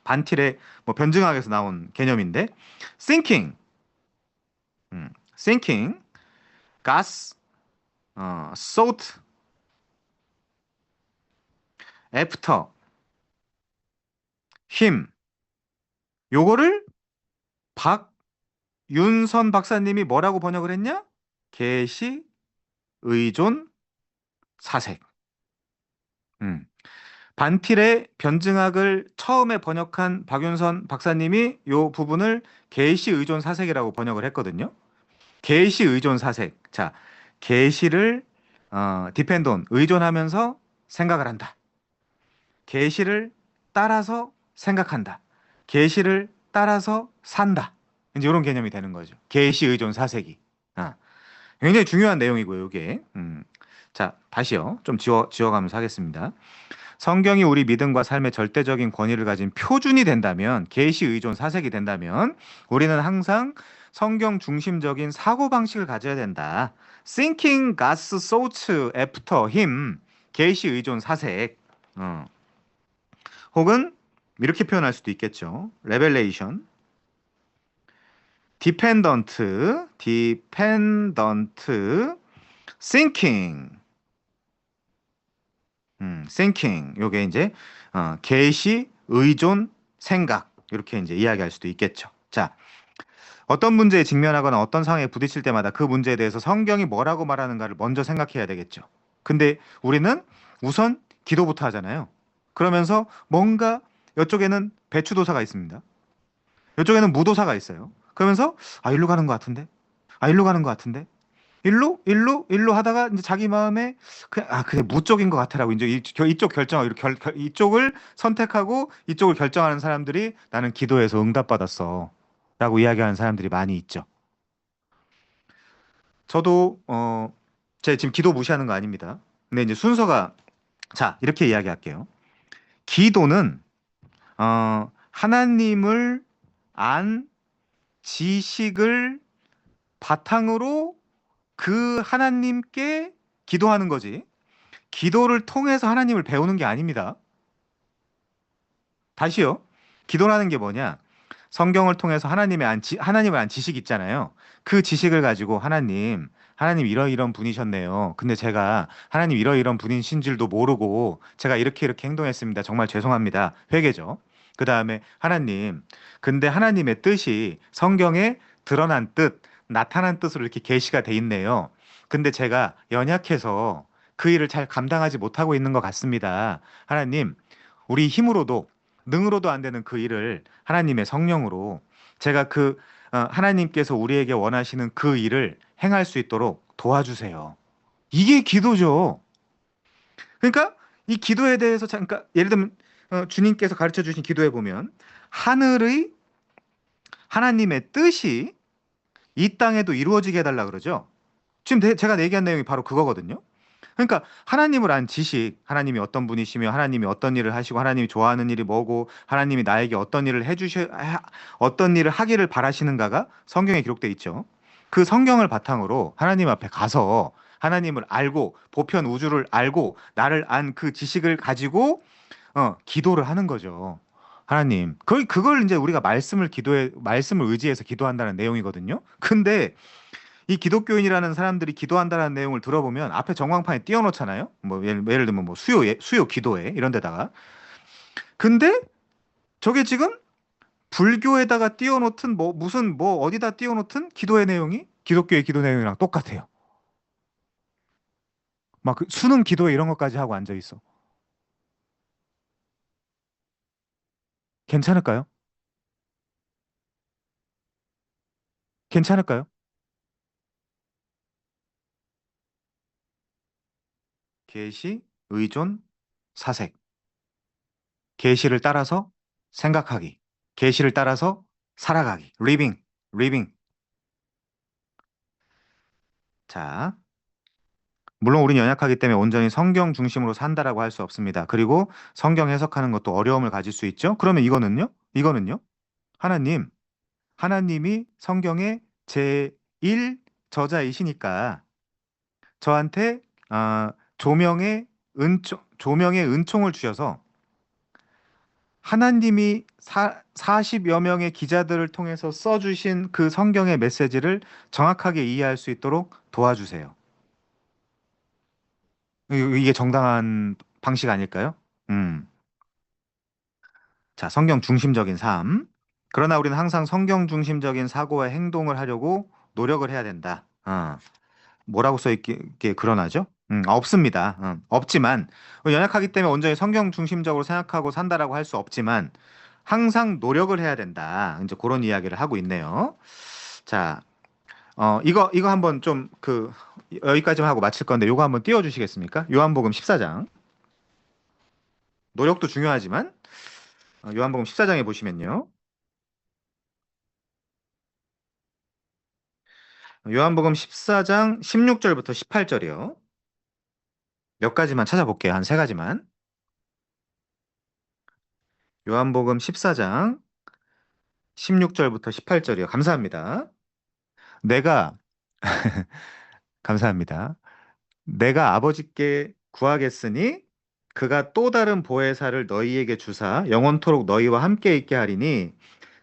반틸의 뭐 변증학에서 나온 개념인데 thinking, thinking, gas, thought, after, him 요거를 박윤선 박사님이 뭐라고 번역을 했냐? 계시, 의존, 사색. 음. 반틸의 변증학을 처음에 번역한 박윤선 박사님이 요 부분을 계시, 의존, 사색이라고 번역을 했거든요. 계시, 의존, 사색. 자, 계시를 디펜돈 의존하면서 생각을 한다. 계시를 따라서 생각한다. 계시를 따라서 산다. 이제 이런 개념이 되는 거죠. 계시, 의존, 사색이. 아, 굉장히 중요한 내용이고요, 이게. 자, 다시요. 좀 지워가면서 하겠습니다. 성경이 우리 믿음과 삶의 절대적인 권위를 가진 표준이 된다면, 계시, 의존, 사색이 된다면, 우리는 항상 성경 중심적인 사고 방식을 가져야 된다. Thinking God's thoughts after him. 계시 의존 사색. 어. 혹은 이렇게 표현할 수도 있겠죠. Revelation. dependent thinking. thinking. 요게 이제 계시, 의존, 생각 이렇게 이제 이야기할 수도 있겠죠. 자, 어떤 문제에 직면하거나 어떤 상황에 부딪힐 때마다 그 문제에 대해서 성경이 뭐라고 말하는가를 먼저 생각해야 되겠죠. 근데 우리는 우선 기도부터 하잖아요. 그러면서 뭔가 이쪽에는 배추도사가 있습니다. 이쪽에는 무도사가 있어요. 그러면서 아, 일로 가는 것 같은데? 아, 일로 가는 것 같은데? 일로 하다가 이제 자기 마음에 그래 무쪽인 것 같아라고 이제 이쪽 결정하고 이쪽을 선택하고 이쪽을 결정하는 사람들이 나는 기도해서 응답받았어라고 이야기하는 사람들이 많이 있죠. 저도 제 지금 기도 무시하는 거 아닙니다. 근데 이제 순서가 자 이렇게 이야기할게요. 기도는 하나님을 안 지식을 바탕으로 그 하나님께 기도하는 거지. 기도를 통해서 하나님을 배우는 게 아닙니다. 다시요. 기도라는 게 뭐냐? 성경을 통해서 하나님을 안 지식 있잖아요. 그 지식을 가지고 하나님 이러이런 분이셨네요. 근데 제가 하나님 이러이런 분이신 줄도 모르고 제가 이렇게 행동했습니다. 정말 죄송합니다. 회개죠. 그 다음에 근데 하나님의 뜻이 성경에 드러난 뜻, 나타난 뜻으로 이렇게 계시가 돼 있네요. 근데 제가 연약해서 그 일을 잘 감당하지 못하고 있는 것 같습니다. 하나님, 우리 힘으로도 능으로도 안 되는 그 일을 하나님의 성령으로 제가 하나님께서 우리에게 원하시는 그 일을 행할 수 있도록 도와주세요. 이게 기도죠. 그러니까 이 기도에 대해서 잠깐 예를 들면 주님께서 가르쳐 주신 기도에 보면 하늘의 하나님의 뜻이 이 땅에도 이루어지게 해달라 그러죠. 지금 제가 얘기한 내용이 바로 그거거든요. 그러니까 하나님을 안 지식, 하나님이 어떤 분이시며 하나님이 어떤 일을 하시고 하나님이 좋아하는 일이 뭐고 하나님이 나에게 어떤 일을 하기를 바라시는가가 성경에 기록돼 있죠. 그 성경을 바탕으로 하나님 앞에 가서 하나님을 알고 보편 우주를 알고 나를 안 그 지식을 가지고 기도를 하는 거죠. 하나님, 그걸 이제 우리가 말씀을 의지해서 기도한다는 내용이거든요. 근데 이 기독교인이라는 사람들이 기도한다는 내용을 들어보면 앞에 전광판에 띄워놓잖아요. 뭐 예를 들면 뭐 수요 기도회 이런 데다가. 근데 저게 지금 불교에다가 띄워놓든 뭐 무슨 뭐 어디다 띄워놓든 기도의 내용이 기독교의 기도 내용이랑 똑같아요. 막 수능 기도회 이런 것까지 하고 앉아 있어. 괜찮을까요? 괜찮을까요? 계시, 의존, 사색. 계시를 따라서 생각하기. 계시를 따라서 살아가기. 리빙. 자, 물론 우린 연약하기 때문에 온전히 성경 중심으로 산다라고 할 수 없습니다. 그리고 성경 해석하는 것도 어려움을 가질 수 있죠. 그러면 이거는요? 하나님, 하나님이 성경의 제1 저자이시니까 저한테 조명의 은총을 주셔서 하나님이 40여 명의 기자들을 통해서 써주신 그 성경의 메시지를 정확하게 이해할 수 있도록 도와주세요. 이게 정당한 방식 아닐까요? 음. 자, 성경 중심적인 삶. 그러나 우리는 항상 성경 중심적인 사고와 행동을 하려고 노력을 해야 된다. 뭐라고 써 있게 그러나죠? 없습니다. 없지만 연약하기 때문에 온전히 성경 중심적으로 생각하고 산다라고 할 수 없지만 항상 노력을 해야 된다. 이제 그런 이야기를 하고 있네요. 자, 이거 한번 좀 여기까지만 하고 마칠 건데 요거 한번 띄워 주시겠습니까? 요한복음 14장. 노력도 중요하지만 요한복음 14장에 보시면요. 요한복음 14장 16절부터 18절이요. 몇 가지만 찾아볼게요. 한 세 가지만. 요한복음 14장 16절부터 18절이요. 감사합니다. 내가 감사합니다. 내가 아버지께 구하겠으니 그가 또 다른 보혜사를 너희에게 주사 영원토록 너희와 함께 있게 하리니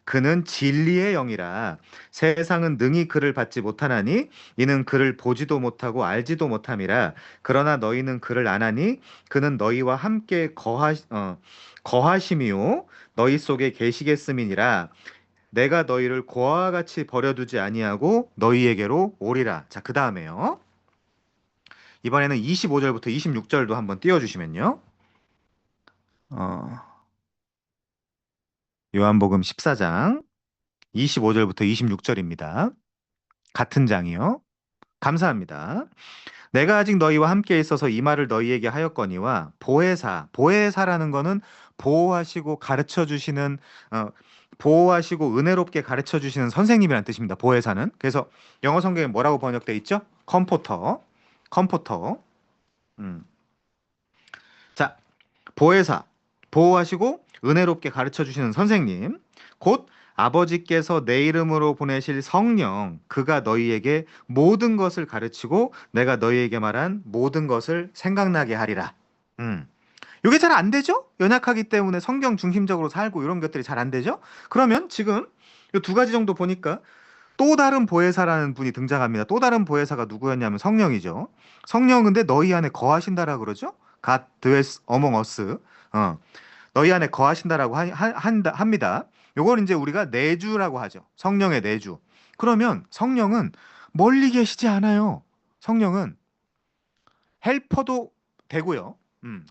그는 진리의 영이라 세상은 능히 그를 받지 못하나니 이는 그를 보지도 못하고 알지도 못함이라 그러나 너희는 그를 아나니 그는 너희와 함께 거하심이요 너희 속에 계시겠음이니라 내가 너희를 고아와 같이 버려두지 아니하고 너희에게로 오리라. 자, 그 다음에요. 이번에는 25절부터 26절도 한번 띄워주시면요. 어, 요한복음 14장 25절부터 26절입니다. 같은 장이요. 감사합니다. 내가 아직 너희와 함께 있어서 이 말을 너희에게 하였거니와 보혜사라는 거는 보호하시고 가르쳐 주시는 어, 보호하시고 은혜롭게 가르쳐 주시는 선생님이라는 뜻입니다. 보혜사는. 그래서 영어 성경에 뭐라고 번역돼 있죠? 컴포터. 음. 자, 보혜사, 보호하시고 은혜롭게 가르쳐 주시는 선생님, 곧 아버지께서 내 이름으로 보내실 성령, 그가 너희에게 모든 것을 가르치고 내가 너희에게 말한 모든 것을 생각나게 하리라. 음. 이게 잘 안 되죠? 연약하기 때문에 성경 중심적으로 살고 이런 것들이 잘 안 되죠? 그러면 지금 이 두 가지 정도 보니까 또 다른 보혜사라는 분이 등장합니다. 또 다른 보혜사가 누구였냐면 성령이죠. 성령 근데 너희 안에 거하신다라 그러죠? God dwells among us. 어, 너희 안에 거하신다라고 합니다. 요걸 이제 우리가 내주라고 하죠. 성령의 내주. 그러면 성령은 멀리 계시지 않아요. 성령은 헬퍼도 되고요.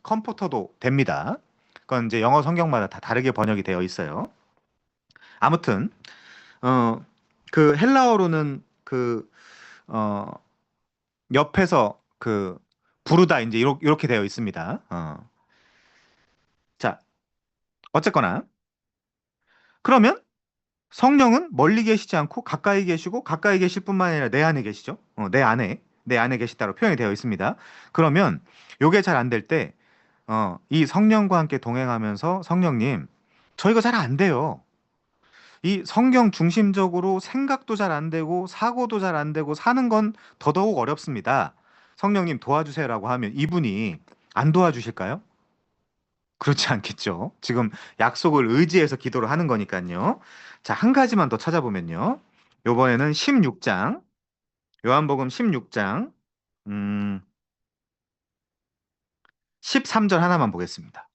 컴포터도 됩니다. 그건 이제 영어 성경마다 다 다르게 번역이 되어 있어요. 아무튼 어, 그 헬라어로는 어, 옆에서 부르다 이제 이렇게 되어 있습니다. 자, 어쨌거나 그러면 성령은 멀리 계시지 않고 가까이 계시고 가까이 계실 뿐만 아니라 내 안에 계시죠. 내 안에 계시다로 표현이 되어 있습니다. 그러면 요게 잘 안 될 때, 이 성령과 함께 동행하면서 성령님, 저희가 잘 안 돼요. 이 성경 중심적으로 생각도 잘 안 되고 사고도 잘 안 되고 사는 건 더더욱 어렵습니다. 성령님 도와주세요라고 하면 이분이 안 도와주실까요? 그렇지 않겠죠. 지금 약속을 의지해서 기도를 하는 거니까요. 자, 한 가지만 더 찾아보면요. 요번에는 16장, 요한복음 16장, 13절 하나만 보겠습니다.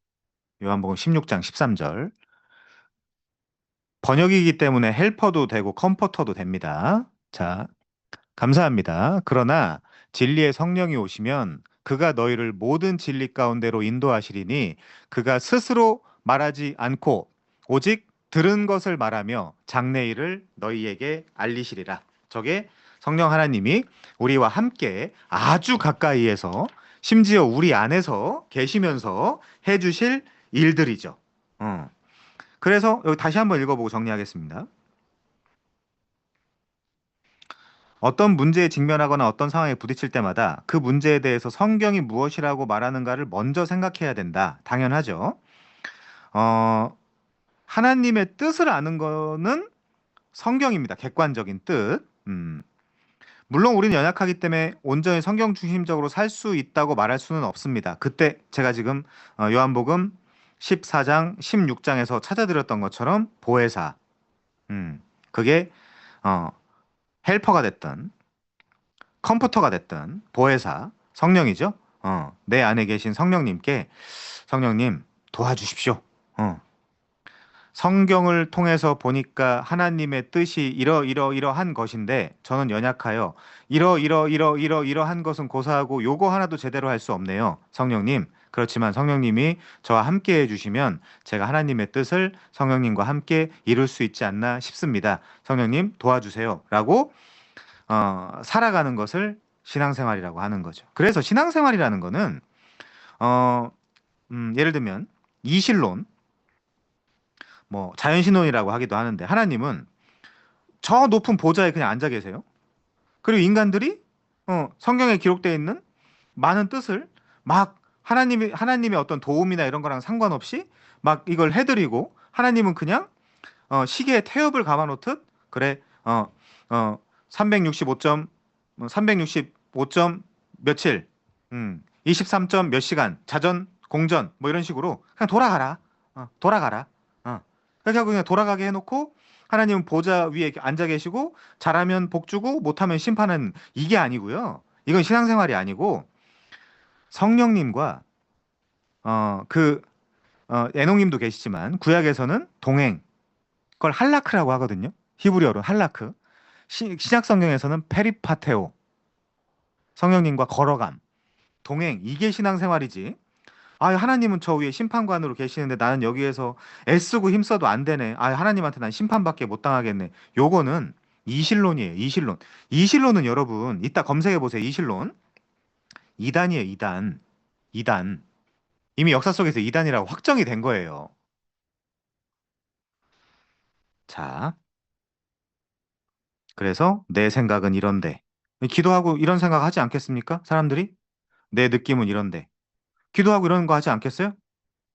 요한복음 16장 13절. 번역이기 때문에 헬퍼도 되고 컴포터도 됩니다. 자, 감사합니다. 그러나 진리의 성령이 오시면 그가 너희를 모든 진리 가운데로 인도하시리니 그가 스스로 말하지 않고 오직 들은 것을 말하며 장래일을 너희에게 알리시리라. 저게 성령 하나님이 우리와 함께 아주 가까이에서 심지어 우리 안에서 계시면서 해주실 일들이죠. 그래서 여기 다시 한번 읽어보고 정리하겠습니다. 어떤 문제에 직면하거나 어떤 상황에 부딪힐 때마다 그 문제에 대해서 성경이 무엇이라고 말하는가를 먼저 생각해야 된다. 당연하죠. 어, 하나님의 뜻을 아는 거는 성경입니다. 객관적인 뜻. 물론 우리는 연약하기 때문에 온전히 성경 중심적으로 살 수 있다고 말할 수는 없습니다. 그때 제가 지금 요한복음 14장, 16장에서 찾아드렸던 것처럼 보혜사, 그게 어, 헬퍼가 됐든 컴퓨터가 됐든 보혜사, 성령이죠. 내 안에 계신 성령님께 성령님 도와주십시오. 성경을 통해서 보니까 하나님의 뜻이 이러한 것인데 저는 연약하여 이러한 것은 고사하고 요거 하나도 제대로 할 수 없네요. 성령님. 그렇지만 성령님이 저와 함께 해주시면 제가 하나님의 뜻을 성령님과 함께 이룰 수 있지 않나 싶습니다. 성령님 도와주세요. 라고 살아가는 것을 신앙생활이라고 하는 거죠. 그래서 신앙생활이라는 거는 어, 예를 들면 이신론, 뭐 자연신론이라고 하기도 하는데 하나님은 저 높은 보좌에 그냥 앉아 계세요. 그리고 인간들이 성경에 기록되어 있는 많은 뜻을 막 하나님의 어떤 도움이나 이런 거랑 상관없이 막 이걸 해드리고 하나님은 그냥 시계에 태엽을 감아놓듯 그래 365점 365점 며칠 23점 몇 시간 자전 공전 뭐 이런 식으로 그냥 돌아가라. 돌아가라. 그렇게 하고 그냥 돌아가게 해놓고 하나님은 보좌 위에 앉아 계시고 잘하면 복 주고 못하면 심판은 이게 아니고요. 이건 신앙생활이 아니고 성령님과 그 애농님도 계시지만 구약에서는 동행 그걸 할라크라고 하거든요. 히브리어로 할라크. 신약 성경에서는 페리파테오 성령님과 걸어감 동행 이게 신앙생활이지. 아 하나님은 저 위에 심판관으로 계시는데 나는 여기에서 애쓰고 힘써도 안 되네. 아 하나님한테 난 심판밖에 못 당하겠네. 요거는 이실론이에요. 이실론. 이실론은 여러분 이따 검색해 보세요. 이실론. 이단이에요. 이단. 이단. 이미 역사 속에서 이단이라고 확정이 된 거예요. 자, 그래서 내 생각은 이런데. 기도하고 이런 생각 하지 않겠습니까? 사람들이? 내 느낌은 이런데. 기도하고 이런 거 하지 않겠어요?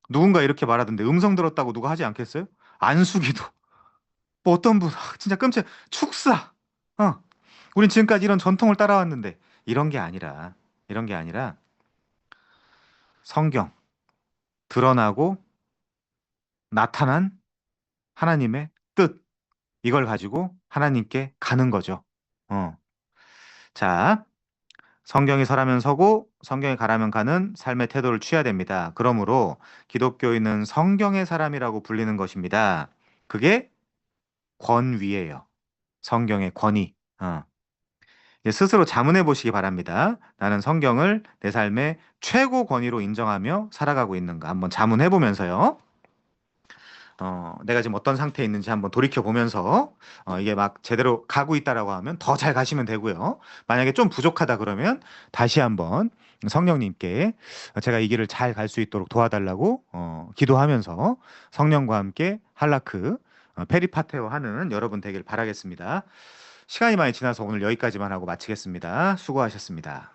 누군가 이렇게 말하던데 음성 들었다고 누가 하지 않겠어요? 안수기도. 뭐 어떤 분 진짜 끔찍 축사. 어. 우린 지금까지 이런 전통을 따라왔는데 이런 게 아니라 성경 드러나고 나타난 하나님의 뜻 이걸 가지고 하나님께 가는 거죠. 어. 자, 성경이 서라면 서고 성경이 가라면 가는 삶의 태도를 취해야 됩니다. 그러므로 기독교인은 성경의 사람이라고 불리는 것입니다. 그게 권위예요. 성경의 권위. 이제 스스로 자문해 보시기 바랍니다. 나는 성경을 내 삶의 최고 권위로 인정하며 살아가고 있는가 한번 자문해 보면서요. 내가 지금 어떤 상태에 있는지 한번 돌이켜 보면서 이게 막 제대로 가고 있다라고 하면 더 잘 가시면 되고요. 만약에 좀 부족하다 그러면 다시 한번 성령님께 제가 이 길을 잘 갈 수 있도록 도와달라고 기도하면서 성령과 함께 할라크 페리파테오 하는 여러분 되길 바라겠습니다. 시간이 많이 지나서 오늘 여기까지만 하고 마치겠습니다. 수고하셨습니다.